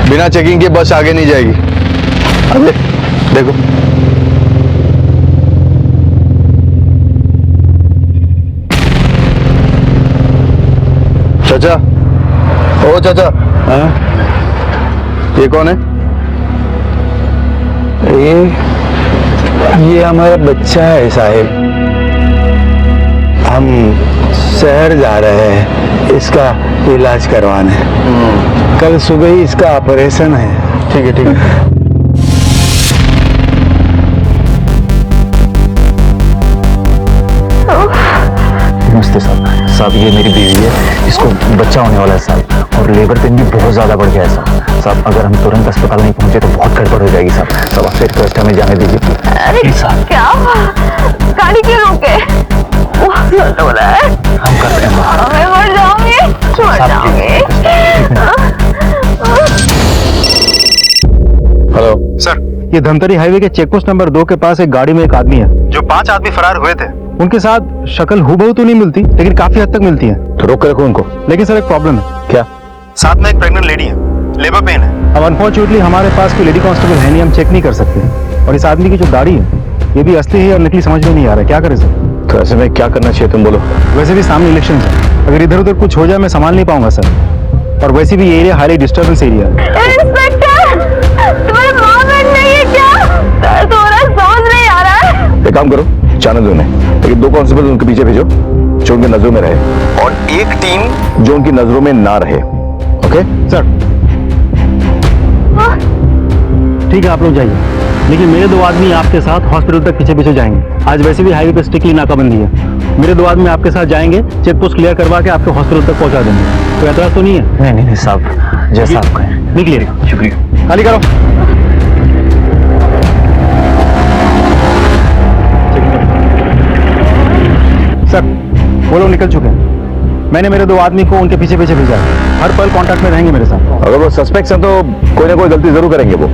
[SPEAKER 2] बिना चेकिंग के बस आगे नहीं जाएगी। अरे देखो, चाचा। ओ चाचा। हाँ? ये कौन है?
[SPEAKER 3] ये हमारा बच्चा है साहिब। हम शहर जा रहे हैं इसका इलाज करवाने। कल सुबह ही इसका ऑपरेशन है।
[SPEAKER 6] ठीक है, ठीक है।
[SPEAKER 3] नमस्ते साहब। साहब, ये मेरी बीवी है, इसको बच्चा होने वाला है साहब, और लेबर पेन भी बहुत ज्यादा बढ़ गया है साहब। साहब, अगर हम तुरंत अस्पताल नहीं पहुंचे तो बहुत गड़बड़ हो जाएगी साहब। साहब, आपसे रिक्वेस्ट हमें जाने दीजिए।
[SPEAKER 5] अरे
[SPEAKER 3] साहब,
[SPEAKER 5] क्या गाड़ी क्यों रोके? दर्द हो रहा है।
[SPEAKER 3] हम करते हैं।
[SPEAKER 5] मैं मर जाऊंगी, मर जाऊंगी।
[SPEAKER 3] हेलो
[SPEAKER 7] सर,
[SPEAKER 6] ये धमतरी हाईवे के चेक पोस्ट नंबर 2 के पास एक गाड़ी में एक आदमी है।
[SPEAKER 7] जो 5 आदमी फरार हुए थे,
[SPEAKER 6] उनके साथ शक्ल हूबहू तो नहीं मिलती लेकिन काफी हद तक मिलती है।
[SPEAKER 3] तो रोक के रखो उनको।
[SPEAKER 6] लेकिन सर, एक प्रॉब्लम है।
[SPEAKER 3] क्या?
[SPEAKER 7] साथ में एक प्रेग्नेंट लेडी है, लेबर पेन है।
[SPEAKER 6] अब अनफॉर्चुनेटली हमारे पास कोई लेडी कांस्टेबल है नहीं, हम चेक नहीं कर सकते। और इस आदमी की जो दाढ़ी है ये भी असली है और नकली समझ में नहीं आ रहा है। क्या करें सर?
[SPEAKER 3] तो ऐसे में क्या करना चाहिए, तुम बोलो।
[SPEAKER 6] वैसे भी सामने इलेक्शन है, अगर इधर उधर कुछ हो जाए मैं संभाल नहीं पाऊंगा सर। और वैसे भी ये एरिया हाईली डिस्टर्बेंस एरिया है।
[SPEAKER 5] इंस्पेक्टर, तुम्हारे माँ बहन नहीं है क्या? दर्द हो रहा है, समझ नहीं आ रहा है।
[SPEAKER 2] एक काम करो, चांद उन्हें, लेकिन 2 कांस्टेबल उनके पीछे भेजो जो उनकी नजरों में रहे, और एक टीम जो उनकी नजरों में ना रहे। ओके
[SPEAKER 6] सर ठीक है, आप लोग जाइए, लेकिन मेरे 2 आदमी आपके साथ हॉस्पिटल तक पीछे पीछे जाएंगे। आज वैसे भी हाईवे पे स्ट्रिक्टली नाकाबंदी है। मेरे 2 आदमी आपके साथ जाएंगे, चेक पोस्ट क्लियर करवा के आपके हॉस्पिटल तक पहुंचा देंगे। कोई एतराज तो नहीं है?
[SPEAKER 3] नहीं साहब, जैसा आप कहें।
[SPEAKER 6] निकलिए,
[SPEAKER 2] शुक्रिया।
[SPEAKER 6] खाली करो। सर वो लोग निकल चुके हैं। मैंने मेरे 2 आदमी को उनके पीछे पीछे भेजा है, हर पल कांटेक्ट में रहेंगे मेरे साथ।
[SPEAKER 2] अगर वो सस्पेक्ट्स हैं तो कोई ना कोई गलती जरूर करेंगे वो।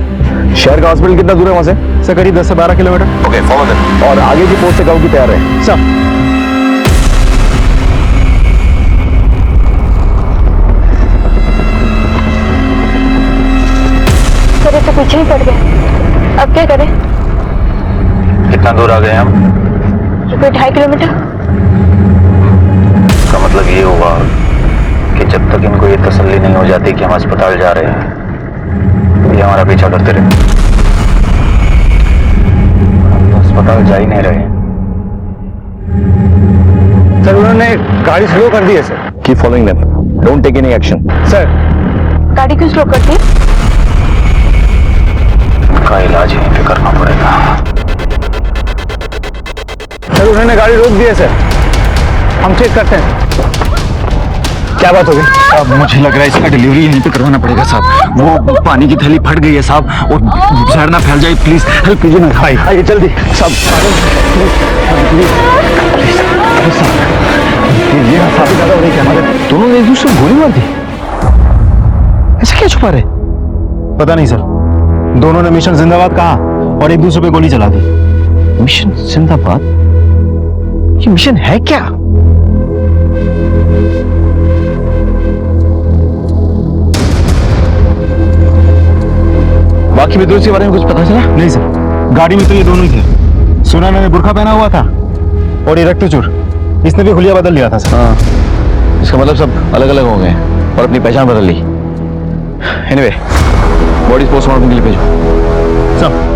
[SPEAKER 2] शहर का हॉस्पिटल कितना दूर है वहां से?
[SPEAKER 6] सर करीब 10 से 12 किलोमीटर।
[SPEAKER 2] Okay, follow them. और आगे की पोस्ट से गाँव की तैयार है।
[SPEAKER 6] सर
[SPEAKER 5] सर ये तो पीछे ही पड़ गए, अब क्या करें?
[SPEAKER 3] कितना दूर आ गए हम?
[SPEAKER 5] कोई 2.5 किलोमीटर।
[SPEAKER 3] इसका मतलब ये हुआ कि जब तक इनको ये तसल्ली नहीं हो जाती कि हम अस्पताल जा रहे हैं, ये हमारा पीछा करते रहे। हम तो अस्पताल जा ही नहीं रहे।
[SPEAKER 6] सर उन्होंने गाड़ी स्लो कर दी है sir.
[SPEAKER 2] Keep following them, don't take any action.
[SPEAKER 6] Sir
[SPEAKER 5] गाड़ी क्यों स्लो करती है?
[SPEAKER 3] का इलाज यहीं पे करना पड़ेगा।
[SPEAKER 6] सर उन्होंने गाड़ी रोक दी है सर, हम चेक करते हैं। क्या बात हो गई?
[SPEAKER 3] अब मुझे लग रहा है इसका डिलीवरी यहीं पे करवाना पड़ेगा साहब। वो पानी की थैली फट गई है साहब, और जहर ना फैल जाए, प्लीज हेल्प कीजिए ना।
[SPEAKER 6] आइए जल्दी साहब। ये काफी ज्यादा हो रही है हमारे।
[SPEAKER 3] दोनों ने एक दूसरे को गोली मार दी, ऐसे क्या छुपा रहे?
[SPEAKER 6] पता नहीं सर, दोनों ने मिशन जिंदाबाद कहा और एक दूसरे पे गोली चला दी।
[SPEAKER 3] मिशन जिंदाबाद? ये मिशन है क्या?
[SPEAKER 2] बाकी विद्रोह के बारे में कुछ पता चला?
[SPEAKER 6] नहीं सर, गाड़ी में तो ये दोनों ही थे। सुनैना ने बुर्का पहना हुआ था और ये रक्तचूर, इसने भी हुलिया बदल लिया था सर।
[SPEAKER 2] हाँ, इसका मतलब सब अलग अलग हो गए और अपनी पहचान बदल ली। एनीवे, बॉडी पोस्टमार्टम के लिए भेजो।
[SPEAKER 6] सब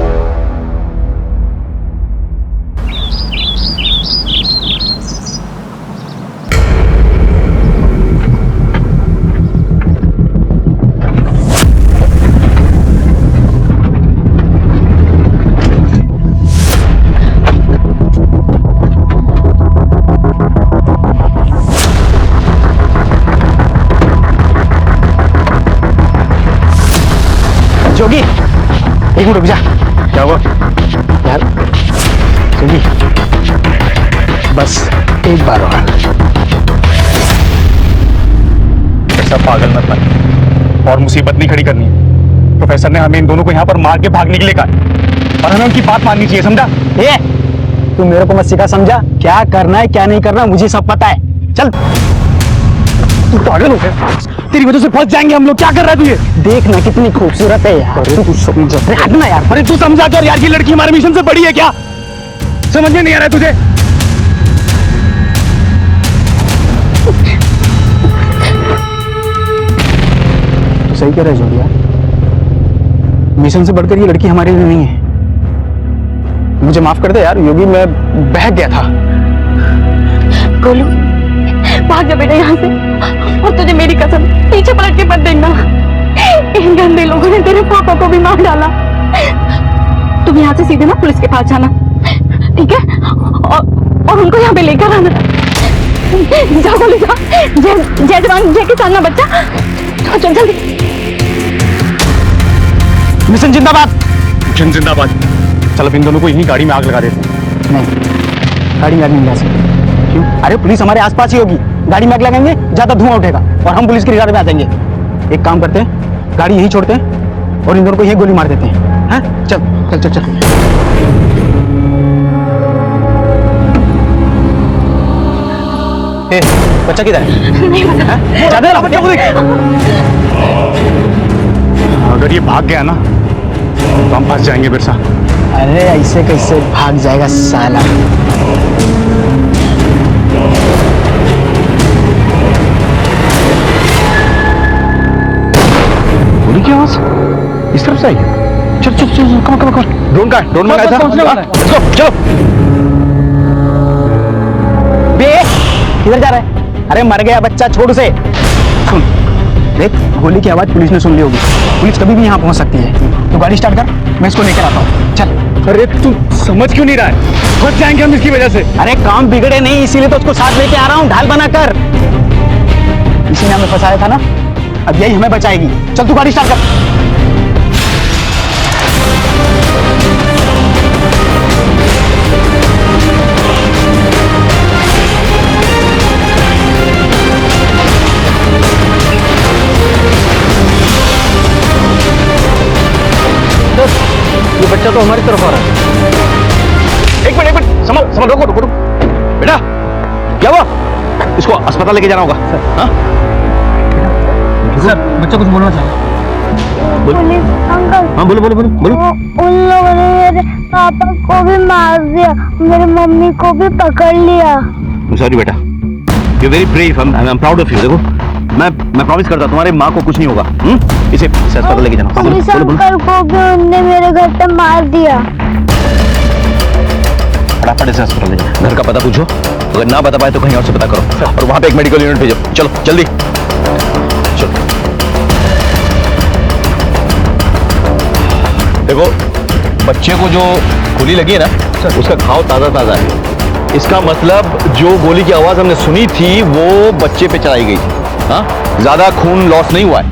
[SPEAKER 6] जोगी, एक मिनट रुक जा। क्या हुआ यार? जोगी बस एक बार
[SPEAKER 8] ऐसा पागल मत बन और मुसीबत नहीं खड़ी करनी है। प्रोफेसर ने हमें इन दोनों को यहाँ पर मार के भागने के लिए कहा और हमें उनकी बात माननी चाहिए, समझा?
[SPEAKER 6] ये तू मेरे को मत सिखा, समझा? क्या करना है क्या नहीं करना मुझे सब पता है। चल। तू पागल हो गया, तेरी वजह से फंस जाएंगे हम लोग। क्या कर रहा है तू? ये देखना कितनी खूबसूरत है यार। तू समझ, हटना यार।
[SPEAKER 8] अरे तू समझा कर यार, ये लड़की हमारे मिशन से बड़ी है क्या? समझ में नहीं आ रहा है तुझे?
[SPEAKER 6] तो सही कह रहा है जोगी यार, मिशन से बढ़कर ये लड़की हमारे लिए नहीं है। मुझे माफ कर दे यार योगी, मैं बहक गया था।
[SPEAKER 5] गोलू भाग जा बेटा यहाँ से, और तुझे मेरी कसम पीछे पलट के मत देखना। इन गंदे लोगों ने तेरे पापा को भी मार डाला। तुम यहाँ से सीधे ना पुलिस के पास जाना, ठीक है? और उनको यहाँ पे लेकर आना। जा गोलू जा, जय जवान जय किसान ना बच्चा। चल जल्दी।
[SPEAKER 6] मिशन जिंदाबाद।
[SPEAKER 8] मिशन जिंदाबाद। चल अब इन दोनों को यहीं गाड़ी में आग लगा देते हैं।
[SPEAKER 6] नहीं, गाड़ी में आग नहीं लगा सकते। क्यों? अरे पुलिस हमारे आसपास ही होगी, गाड़ी में आग लगाएंगे ज्यादा धुआं उठेगा और हम पुलिस की रिगार्ड में आ जाएंगे। एक काम करते हैं, गाड़ी यहीं छोड़ते हैं और इन दोनों को यहीं गोली मार देते हैं। हाँ चल चल चल चल। बच्चा किधर है?
[SPEAKER 5] नहीं पता।
[SPEAKER 6] जाने दे बच्चा को देख।
[SPEAKER 8] अगर ये भाग गया ना तो हम फंस जाएंगे बिरसा।
[SPEAKER 6] अरे ऐसे कैसे भाग जाएगा साला?
[SPEAKER 2] गोली की आवाज इस तरफ से आई है।
[SPEAKER 8] चल चल चल, कम
[SPEAKER 2] ड्रोन का ड्रोन मंगाया था। Let's go, चलो।
[SPEAKER 6] बे किधर जा रहा है? अरे मर गया बच्चा, छोड़ उसे। सुन देख, गोली की आवाज पुलिस ने सुन ली होगी, पुलिस कभी भी यहाँ पहुंच सकती है। तो गाड़ी स्टार्ट कर, मैं इसको लेकर आता हूँ। चल।
[SPEAKER 1] अरे तू समझ क्यों नहीं रहा है? फंस जाएंगे हम इसकी वजह से।
[SPEAKER 6] अरे काम बिगड़े नहीं, इसीलिए तो उसको साथ लेके आ रहा हूँ, ढाल बनाकर। इसी ने हमें फंसाया था ना, अब यही हमें बचाएगी। चल तू गाड़ी स्टार्ट कर।
[SPEAKER 10] ये बच्चा तो हमारी तरफ आ रहा है।
[SPEAKER 2] एक मिनट समझ, रोको रोको बेटा, क्या हुआ? इसको अस्पताल लेके जाना होगा। हाँ?
[SPEAKER 10] सर बच्चा कुछ बोलना चाहे।
[SPEAKER 4] Police uncle.
[SPEAKER 2] हाँ बोलो बोलो बोलो बोलो।
[SPEAKER 4] उन लोगों ने मेरे पापा को भी मार दिया, मेरी मम्मी को भी पकड़ लिया।
[SPEAKER 2] सॉरी बेटा, you very brave, I am proud of you. देखो मैं प्रॉमिस करता तुम्हारी माँ को कुछ नहीं होगा। इसे अस्पताल लेके जाना।
[SPEAKER 4] पुलिस अंकल को भी उनने मेरे घर पे मार दिया।
[SPEAKER 2] फटाफट इसे अस्पताल ले जाओ। घर का पता पूछो, अगर ना बता पाए तो कहीं और से पता करो, और वहां पे एक मेडिकल यूनिट भेजो। चलो जल्दी चलो। देखो बच्चे को जो गोली लगी है ना, उसका घाव ताजा ताजा है। इसका मतलब जो गोली की आवाज हमने सुनी थी वो बच्चे पे चलाई गई थी। हाँ, ज्यादा खून लॉस नहीं हुआ है,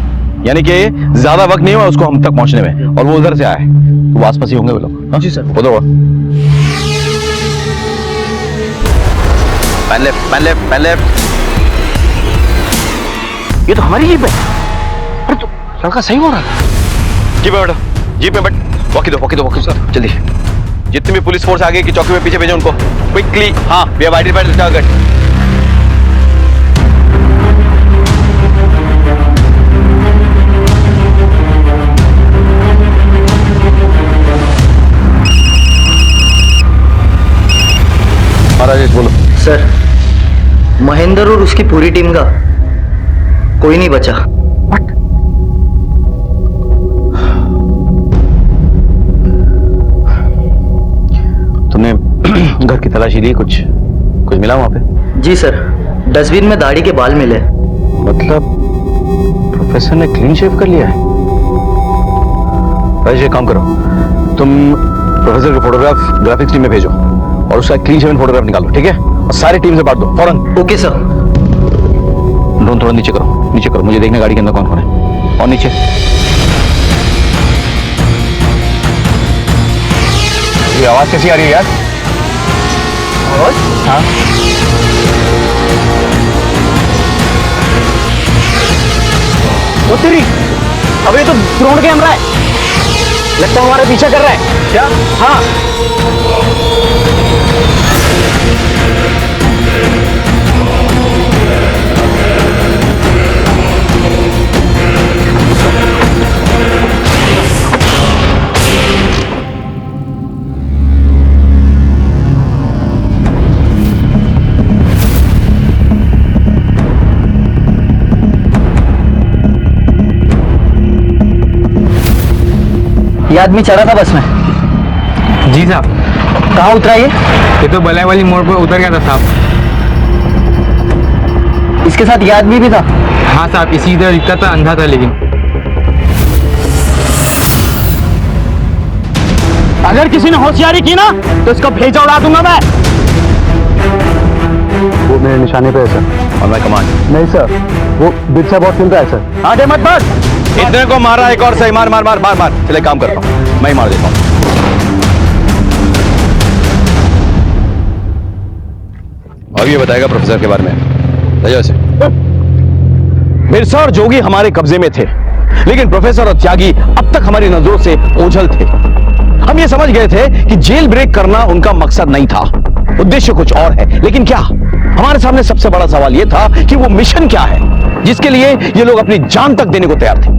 [SPEAKER 2] यानी कि ज्यादा वक्त नहीं हुआ उसको हम तक पहुंचने में, और वो उधर से आए, तो वो आसपास ही होंगे वो लोग। जी सर। उधर पहले ये तो हमारी जीप है। अरे तो लड़का सही हो रहा है। जीप में बैठो, जीप में बैठ। वॉकी दो सर, जल्दी। जितनी भी पुलिस फोर्स आगे की चौकी में पीछे भेजो उनको क्विकली। हाँ, we have identified the target. महाराज बोलो।
[SPEAKER 12] सर, महेंद्र और उसकी पूरी टीम का कोई नहीं बचा।
[SPEAKER 2] तुमने घर की तलाशी ली? कुछ मिला वहां पे?
[SPEAKER 12] जी सर, डस्टबिन में दाढ़ी के बाल मिले।
[SPEAKER 2] मतलब प्रोफेसर ने क्लीन शेव कर लिया है? एक काम करो, तुम प्रोफेसर के फोटोग्राफ ग्राफिक्स टीम में भेजो और उसका क्लीन शेवन फोटोग्राफ निकालो, ठीक है? और सारी टीम से बांट दो फौरन।
[SPEAKER 12] Okay sir.
[SPEAKER 2] ड्रोन थोड़ा नीचे करो, मुझे देखना गाड़ी के अंदर कौन कौन है। और नीचे ये आवाज कैसी आ रही है यार? हाँ,
[SPEAKER 6] वो तेरी, अब ये तो ड्रोन कैमरा है, लगता है हमारे पीछे कर रहा है। क्या? हाँ।
[SPEAKER 12] ये आदमी चढ़ा था बस में?
[SPEAKER 10] जी साहब।
[SPEAKER 12] कहाँ उतरा
[SPEAKER 10] ये तो बलाई वाली मोड़ पर उतर गया था साहब।
[SPEAKER 12] इसके साथ ये आदमी भी था?
[SPEAKER 10] हाँ साहब, इसी तरह दिखता था, अंधा था लेकिन।
[SPEAKER 6] अगर किसी ने होशियारी की ना तो इसका भेजा उड़ा दूंगा मैं।
[SPEAKER 8] वो मेरे निशाने पे है सर।
[SPEAKER 2] और मैं कमांड।
[SPEAKER 8] नहीं सर, वो बिट से बहुत चिंता है सर।
[SPEAKER 6] आगे मत बढ़।
[SPEAKER 2] इतने को मारा, एक और सही। मार। चले काम करता हूँ, मैं ही मार देता हूँ। अब ये बताएगा प्रोफेसर के बारे में। बिरसा और जोगी हमारे कब्जे में थे, लेकिन प्रोफेसर और त्यागी अब तक हमारी नजरों से ओझल थे। हम ये समझ गए थे कि जेल ब्रेक करना उनका मकसद नहीं था, उद्देश्य कुछ और है। लेकिन क्या? हमारे सामने सबसे बड़ा सवाल यह था कि वो मिशन क्या है जिसके लिए ये लोग अपनी जान तक देने को तैयार थे।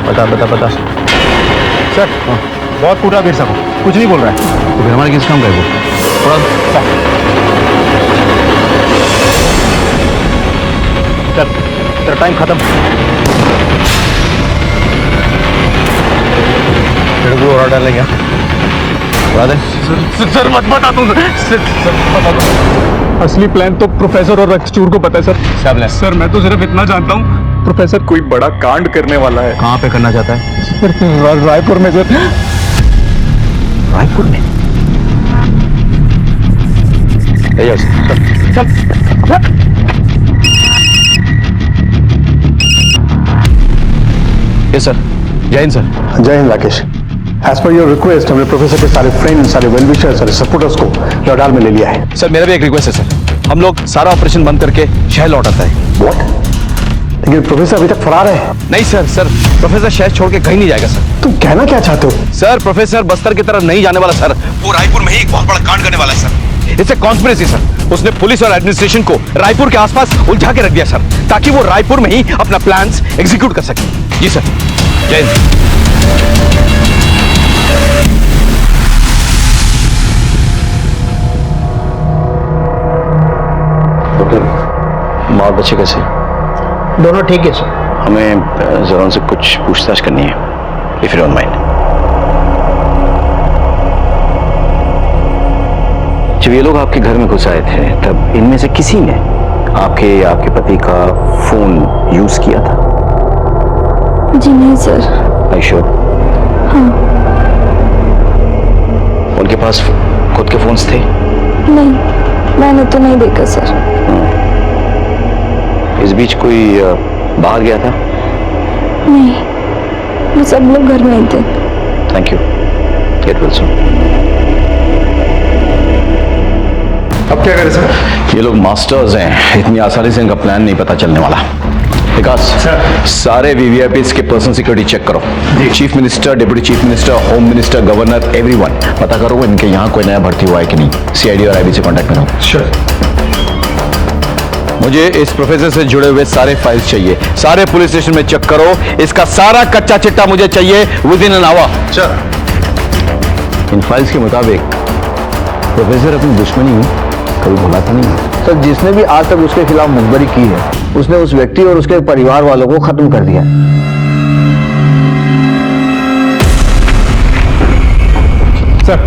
[SPEAKER 2] बता
[SPEAKER 8] सर, बहुत कूटा बिरसा को, कुछ नहीं बोल रहा है।
[SPEAKER 2] तो फिर हमारे किस काम का है वो?
[SPEAKER 3] कर, तेरा टाइम खत्म। तेरे को और डालेंगे बता दे।
[SPEAKER 8] सर मत बता दूं असली प्लान तो प्रोफेसर और रक्सचूर को पता है सर। सर मैं तो सिर्फ इतना जानता हूँ, प्रोफेसर कोई बड़ा कांड करने वाला है।
[SPEAKER 3] कहाँ पे करना चाहता है?
[SPEAKER 8] रायपुर में सर।
[SPEAKER 3] रायपुर में? चल।
[SPEAKER 2] Yes sir. जय हिंद सर।
[SPEAKER 8] जय हिंद राकेश। एज पर योर रिक्वेस्ट हमने प्रोफेसर के सारे फ्रेंड्स, सारे वेल विशर्स, सारे सपोर्टर्स को लौटाल में ले लिया है।
[SPEAKER 2] सर मेरा भी एक रिक्वेस्ट है सर, हम लोग सारा ऑपरेशन बंद करके शहर लौट आता है।
[SPEAKER 8] व्हाट? लेकिन प्रोफेसर अभी तक फरार है।
[SPEAKER 2] नहीं सर, प्रोफेसर शहर छोड़ के कहीं नहीं जाएगा सर।
[SPEAKER 8] तुम कहना क्या चाहते हो?
[SPEAKER 2] सर प्रोफेसर बस्तर की तरफ नहीं जाने वाला सर, वो रायपुर में ही एक बहुत बड़ा कांड करने वाला है sir. It's a conspiracy sir. उसने पुलिस और एडमिनिस्ट्रेशन को रायपुर के आसपास उलझा के रख दिया सर, ताकि वो रायपुर में ही अपना प्लान्स एग्जीक्यूट कर सके। जी सर। जय हिंद।
[SPEAKER 3] माँ बच्चे कैसे?
[SPEAKER 6] दोनों ठीक है सर।
[SPEAKER 3] हमें जरा उनसे कुछ पूछताछ करनी है, इफ यू डोंट माइंड। जब ये लोग आपके घर में घुस आए थे तब इनमें से किसी ने आपके या आपके पति का फोन यूज किया था?
[SPEAKER 5] जी नहीं सर।
[SPEAKER 3] I sure?
[SPEAKER 5] हाँ।
[SPEAKER 3] उनके पास खुद के फोन्स थे?
[SPEAKER 5] नहीं, मैंने तो नहीं देखा सर।
[SPEAKER 3] इस बीच कोई बाहर गया था?
[SPEAKER 5] नहीं, वो सब लोग घर में ही थे।
[SPEAKER 3] Thank you. Get well soon.
[SPEAKER 8] अब क्या करें सर?
[SPEAKER 3] ये लोग मास्टर्स हैं, इतनी आसानी से इनका प्लान नहीं पता चलने वाला। विकास, सारे वीवीआईपीज के पर्सनल सिक्योरिटी चेक करो। Chief minister, deputy chief minister, home minister, governor, everyone पता करो इनके यहाँ कोई नया भर्ती हुआ है कि नहीं। सीआईडी और आईबी से कांटेक्ट करो।
[SPEAKER 8] श्योर।
[SPEAKER 2] मुझे इस प्रोफेसर से जुड़े हुए सारे फाइल्स चाहिए, सारे पुलिस स्टेशन में चेक करो। इसका सारा कच्चा चिट्टा मुझे चाहिए with in an hour.
[SPEAKER 8] Sir.
[SPEAKER 3] In files के मुताबिक प्रोफेसर अपनी दुश्मनी कभी भुलाता नहीं है।
[SPEAKER 6] सर जिसने भी आज तक उसके खिलाफ मुखबरी की है, उसने उस व्यक्ति और उसके परिवार वालों को खत्म कर दिया।
[SPEAKER 8] सर,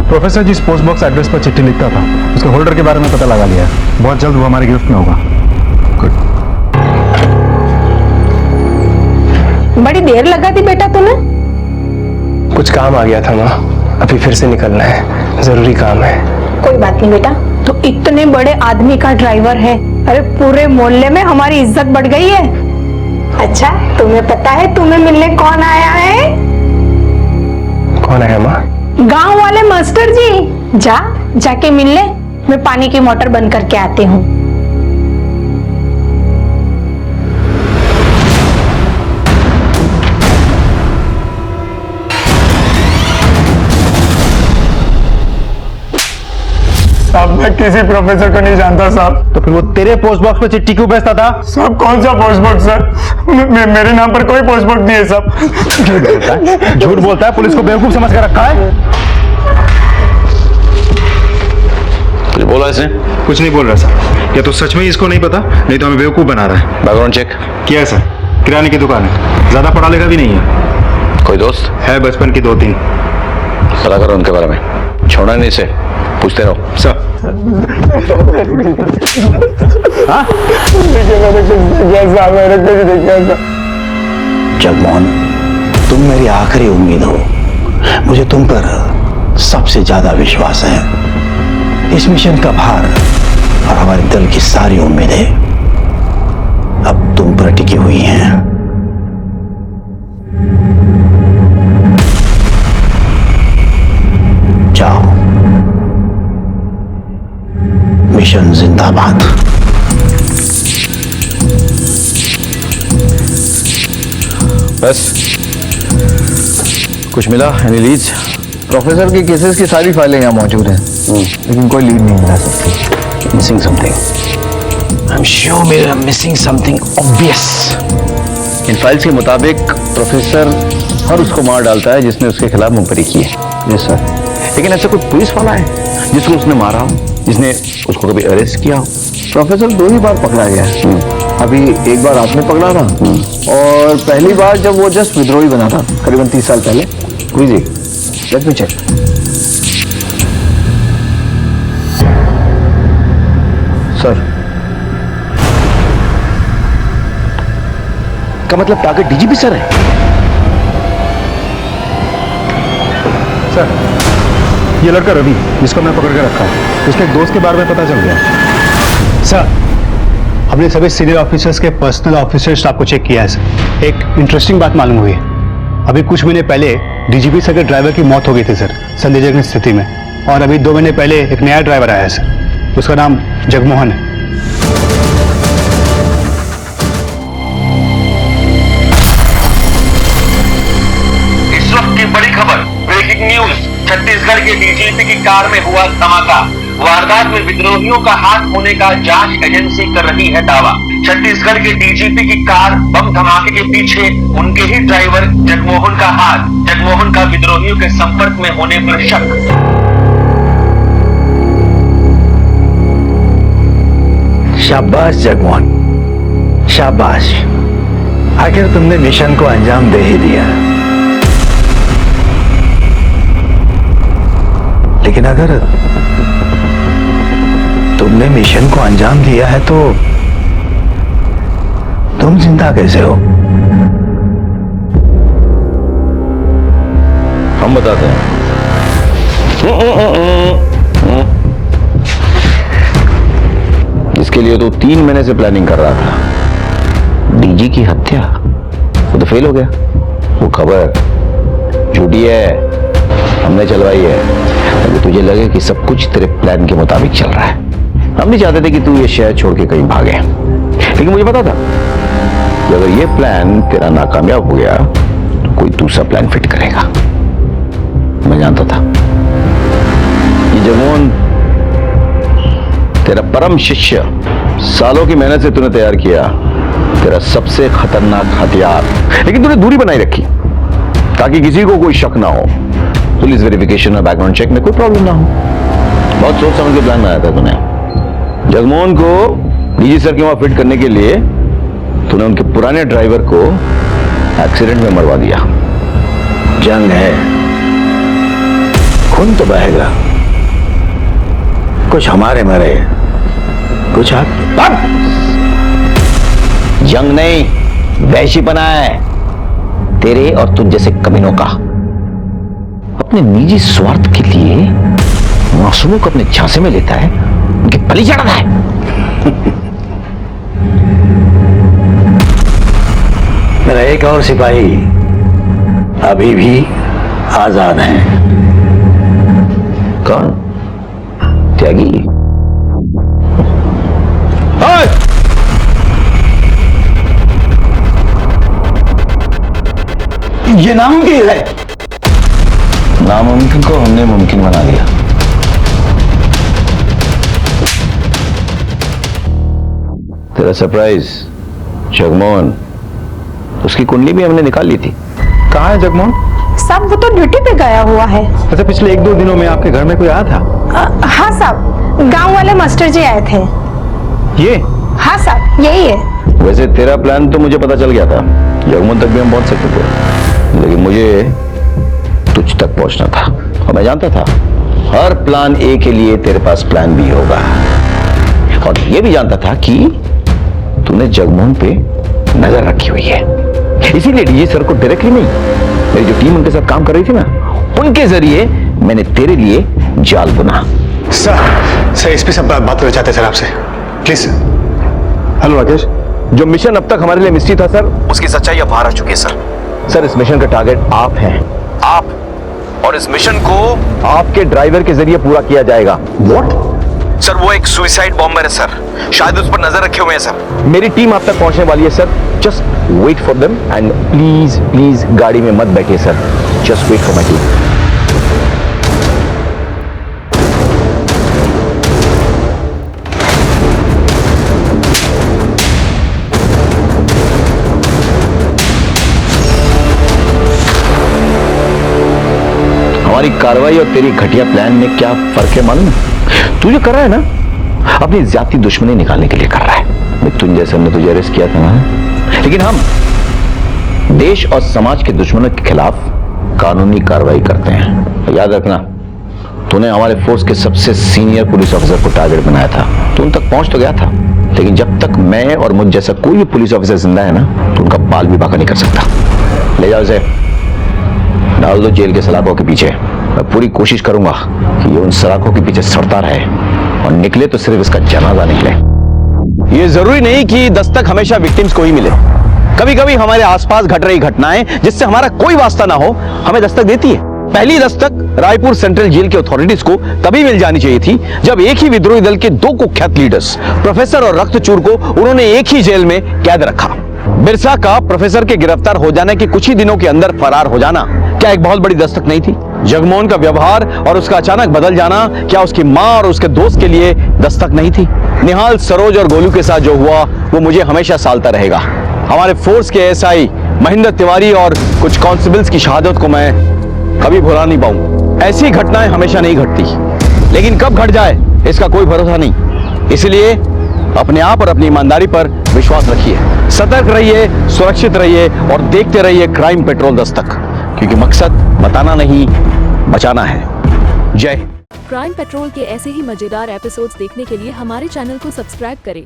[SPEAKER 8] प्रोफेसर जिस पोस्ट बॉक्स एड्रेस पर चिट्ठी लिखता था उसके होल्डर के बारे में पता लगा लिया है। बहुत जल्द वो हमारी गिरफ्त में होगा।
[SPEAKER 11] बड़ी देर लगा थी बेटा तुम्हें?
[SPEAKER 1] कुछ काम आ गया था माँ, अभी फिर से निकलना है, जरूरी काम है।
[SPEAKER 11] कोई बात नहीं बेटा, तो इतने बड़े आदमी का ड्राइवर है। अरे पूरे मोहल्ले में हमारी इज्जत बढ़ गई है। अच्छा तुम्हें पता है तुम्हें मिलने कौन आया है?
[SPEAKER 1] कौन आया माँ?
[SPEAKER 11] गांव वाले मास्टर जी। जाके मिल ले, मैं पानी की मोटर बंद करके आती हूँ।
[SPEAKER 1] साहब मैं किसी प्रोफेसर को नहीं जानता साहब।
[SPEAKER 6] तो फिर वो तेरे पोस्ट बॉक्स पे चिट्ठी क्यों भेजता था?
[SPEAKER 1] साहब कौन सा पोस्ट बॉक्स सर? मेरे नाम पर कोई पोस्ट बॉक्स नहीं है साहब।
[SPEAKER 6] झूठ बोलता है, पुलिस को बेवकूफ समझ कर रखा है।
[SPEAKER 3] कुछ बोला इसने?
[SPEAKER 8] कुछ नहीं बोल रहा सर। या तो सच में ही इसको नहीं पता, नहीं तो हमें बेवकूफ बना रहा है।
[SPEAKER 3] बैकग्राउंड चेक
[SPEAKER 8] किया है सर, किराने की दुकान है, ज्यादा पढ़ा लिखा भी नहीं है।
[SPEAKER 3] कोई दोस्त
[SPEAKER 8] है बचपन की 2-3।
[SPEAKER 3] पता करो उनके बारे में, छोड़ना नहीं इसे, पूछते रहो।
[SPEAKER 8] सर
[SPEAKER 3] जगमोहन, तुम मेरी आखिरी उम्मीद हो। मुझे तुम पर सबसे ज्यादा विश्वास है। इस मिशन का भार और हमारे दल की सारी उम्मीदें अब तुम पर टिकी हुई हैं। जाओ, मिशन जिंदाबाद। बस कुछ मिला? Any leads?
[SPEAKER 6] प्रोफेसर के केसेस की सारी फाइलें यहाँ मौजूद हैं, लेकिन कोई लीड नहीं मिला सकती।
[SPEAKER 3] Missing something. I am sure we are missing something obvious. इन फाइल्स के मुताबिक प्रोफेसर हर उसको मार डालता है जिसने उसके खिलाफ मुखबरी की है। Yes sir. लेकिन ऐसा कोई पुलिस वाला है जिसको उसने मारा हो, जिसने उसको कभी अरेस्ट किया हो? प्रोफेसर 2 ही बार पकड़ा गया। अभी एक बार आपने पकड़ा था और पहली बार जब वो जस्ट विद्रोही बना था करीबन 30 साल पहले। जी लेट मी चेक। सर
[SPEAKER 2] का मतलब टारगेट डीजीपी सर है?
[SPEAKER 8] सर ये लड़का रवि जिसको मैं पकड़ के रखा है, उसके एक दोस्त के बारे में पता चल गया। सर हमने सभी सीनियर ऑफिसर्स के पर्सनल ऑफिसर स्टाफ को चेक किया है सर। एक इंटरेस्टिंग बात मालूम हुई है। अभी कुछ महीने पहले डीजीपी सर के ड्राइवर की मौत हो गई थी सर, संदेहजनक स्थिति में, और अभी 2 महीने पहले एक नया ड्राइवर आया है सर, उसका नाम जगमोहन है।
[SPEAKER 13] इस वक्त की बड़ी खबर, ब्रेकिंग न्यूज। छत्तीसगढ़ के डीजीपी की कार में हुआ धमाका। वारदात में विद्रोहियों का हाथ होने का जांच एजेंसी कर रही है दावा। छत्तीसगढ़ के डीजीपी की कार बम धमाके के पीछे उनके ही ड्राइवर जगमोहन का हाथ। जगमोहन का विद्रोहियों के संपर्क में होने पर शक।
[SPEAKER 3] शाबाश जगमोहन, शाबाश। आखिर तुमने मिशन को अंजाम दे ही दिया। लेकिन अगर तुमने मिशन को अंजाम दिया है तो तुम जिंदा कैसे हो?
[SPEAKER 2] हम बताते हैं। जिसके लिए तो 3 महीने से प्लानिंग कर रहा था, डीजी की हत्या, वो तो फेल हो गया। वो खबर झूठी है, हमने चलवाई है ताकि तुझे लगे कि सब कुछ तेरे प्लान के मुताबिक चल रहा है। हम नहीं चाहते थे कि तू ये शहर छोड़ के कहीं भागे, लेकिन मुझे पता था कि अगर ये प्लान तेरा नाकामयाब हो गया तो कोई दूसरा प्लान फिट करेगा। मैं जानता था ये जगमोहन तेरा परम शिष्य, सालों की मेहनत से तूने तैयार किया तेरा सबसे खतरनाक हथियार, लेकिन तूने दूरी बनाई रखी ताकि किसी को कोई शक ना हो, पुलिस वेरिफिकेशन और बैकग्राउंड चेक में कोई प्रॉब्लम ना हो। बहुत सोच समझ के प्लान बनाया था तूने। जगमोहन को डीजी सर के वहां फिट करने के लिए तूने उनके पुराने ड्राइवर को एक्सीडेंट में मरवा दिया।
[SPEAKER 3] जंग है, खून तो बहेगा, कुछ हमारे मरे, कुछ आपके।
[SPEAKER 2] जंग नहीं, वैशीपना है तेरे और तुझ जैसे कमीनों का। अपने निजी स्वार्थ के लिए मासूमों को अपने झांसे में लेता है, उनके बलि चढ़ाता है।
[SPEAKER 3] मेरा एक और सिपाही अभी भी आजाद है।
[SPEAKER 2] कौन? त्यागी?
[SPEAKER 3] ये नामुमकिन है।
[SPEAKER 2] नामुमकिन को हमने मुमकिन बना दिया। तेरा सरप्राइज जगमोहन, उसकी कुंडली भी हमने निकाल ली थी।
[SPEAKER 8] कहाँ है जगमोहन?
[SPEAKER 11] साहब वो तो ड्यूटी पे गया हुआ है।
[SPEAKER 8] अच्छा, पिछले 1-2 दिनों में आपके घर में कोई आया था?
[SPEAKER 11] हाँ साहब, गांव वाले मास्टर जी आए थे।
[SPEAKER 8] ये?
[SPEAKER 11] हाँ साहब, यही है।
[SPEAKER 2] वैसे तेरा प्लान तो मुझे पता चल गया था, जगमोहन तक भी हम पहुंच सकते थे, लेकिन मुझे तुझ तक पहुंचना था और मैं जानता था हर प्लान ए के लिए तेरे पास प्लान बी होगा, और ये भी जानता था कि तूने जगमोहन पे नजर रखी हुई है। इसीलिए डीजी सर को डायरेक्टली नहीं, मेरी जो टीम उनके साथ काम कर रही थी ना, उनके जरिए मैंने तेरे लिए जाल बुना।
[SPEAKER 8] सर इस पे सब बात करना चाहते सर आपसे, प्लीज। हेलो राकेश।
[SPEAKER 2] जो मिशन अब तक हमारे लिए मिस्ट्री था सर,
[SPEAKER 9] उसकी सच्चाई अब बाहर आ चुकी है सर।
[SPEAKER 2] सर इस मिशन का टारगेट आप हैं।
[SPEAKER 9] आप, और इस मिशन को
[SPEAKER 2] आपके ड्राइवर के जरिए पूरा किया जाएगा।
[SPEAKER 8] व्हाट?
[SPEAKER 9] सर वो एक सुसाइड बॉम्बर है सर, शायद उस पर नजर रखे हुए हैं सर।
[SPEAKER 2] मेरी टीम आप तक पहुंचने वाली है sir, just wait for them and please please गाड़ी में मत बैठिए sir, just wait for my team. हमारी कार्रवाई और तेरी घटिया प्लान में क्या फर्क है मालूम है? तू जो कर रहा है ना,
[SPEAKER 3] अपनी जाति दुश्मनी निकालने के लिए कर रहा है। मिथुन जैसे ने तुझे अरेस्ट किया था ना, लेकिन हम देश और समाज के दुश्मनों के खिलाफ कानूनी कार्रवाई करते हैं। याद रखना, तूने हमारे फोर्स के सबसे सीनियर पुलिस ऑफिसर को टारगेट बनाया था। तू उन तक पहुंच तो गया था, लेकिन जब तक मैं और मुझ जैसा कोई भी पुलिस ऑफिसर जिंदा है ना, तो उनका बाल भी बाका नहीं कर सकता। ले जाओ इसे, डाल दो जेल के सलाखों के पीछे। मैं पूरी कोशिश करूंगा कि ये उन सलाखों के पीछे सड़ता रहे और निकले तो सिर्फ इसका जनाजा निकले।
[SPEAKER 2] ये जरूरी नहीं कि दस्तक हमेशा विक्टिम्स को ही मिले। कभी कभी हमारे आसपास घट रही घटनाएं जिससे हमारा कोई वास्ता ना हो, हमें दस्तक देती है। पहली दस्तक रायपुर सेंट्रल जेल के अथॉरिटीज को तभी मिल जानी चाहिए थी जब एक ही विद्रोही दल के दो कुख्यात लीडर्स प्रोफेसर और रक्तचूर को उन्होंने एक ही जेल में कैद रखा। बिरसा का प्रोफेसर के गिरफ्तार हो जाने के कुछ ही दिनों के अंदर फरार हो जाना क्या एक बहुत बड़ी दस्तक नहीं थी? जगमोहन का व्यवहार और उसका अचानक बदल जाना क्या उसकी मां और उसके दोस्त के लिए दस्तक नहीं थी? निहाल, सरोज और गोलू के साथ जो हुआ वो मुझे हमेशा सालता रहेगा। हमारे फोर्स के एसआई महेंद्र तिवारी और कुछ कांस्टेबल्स की शहादत को मैं कभी भुला नहीं पाऊं। ऐसी घटनाएं हमेशा नहीं घटती, लेकिन कब घट जाए इसका कोई भरोसा नहीं। इसलिए अपने आप और अपनी ईमानदारी पर विश्वास रखिए, सतर्क रहिए, सुरक्षित रहिए और देखते रहिए क्राइम पेट्रोल दस्तक, क्योंकि मकसद बताना नहीं, बचाना है। जय हिंद।
[SPEAKER 14] क्राइम पेट्रोल के ऐसे ही मजेदार एपिसोड्स देखने के लिए हमारे चैनल को सब्सक्राइब करें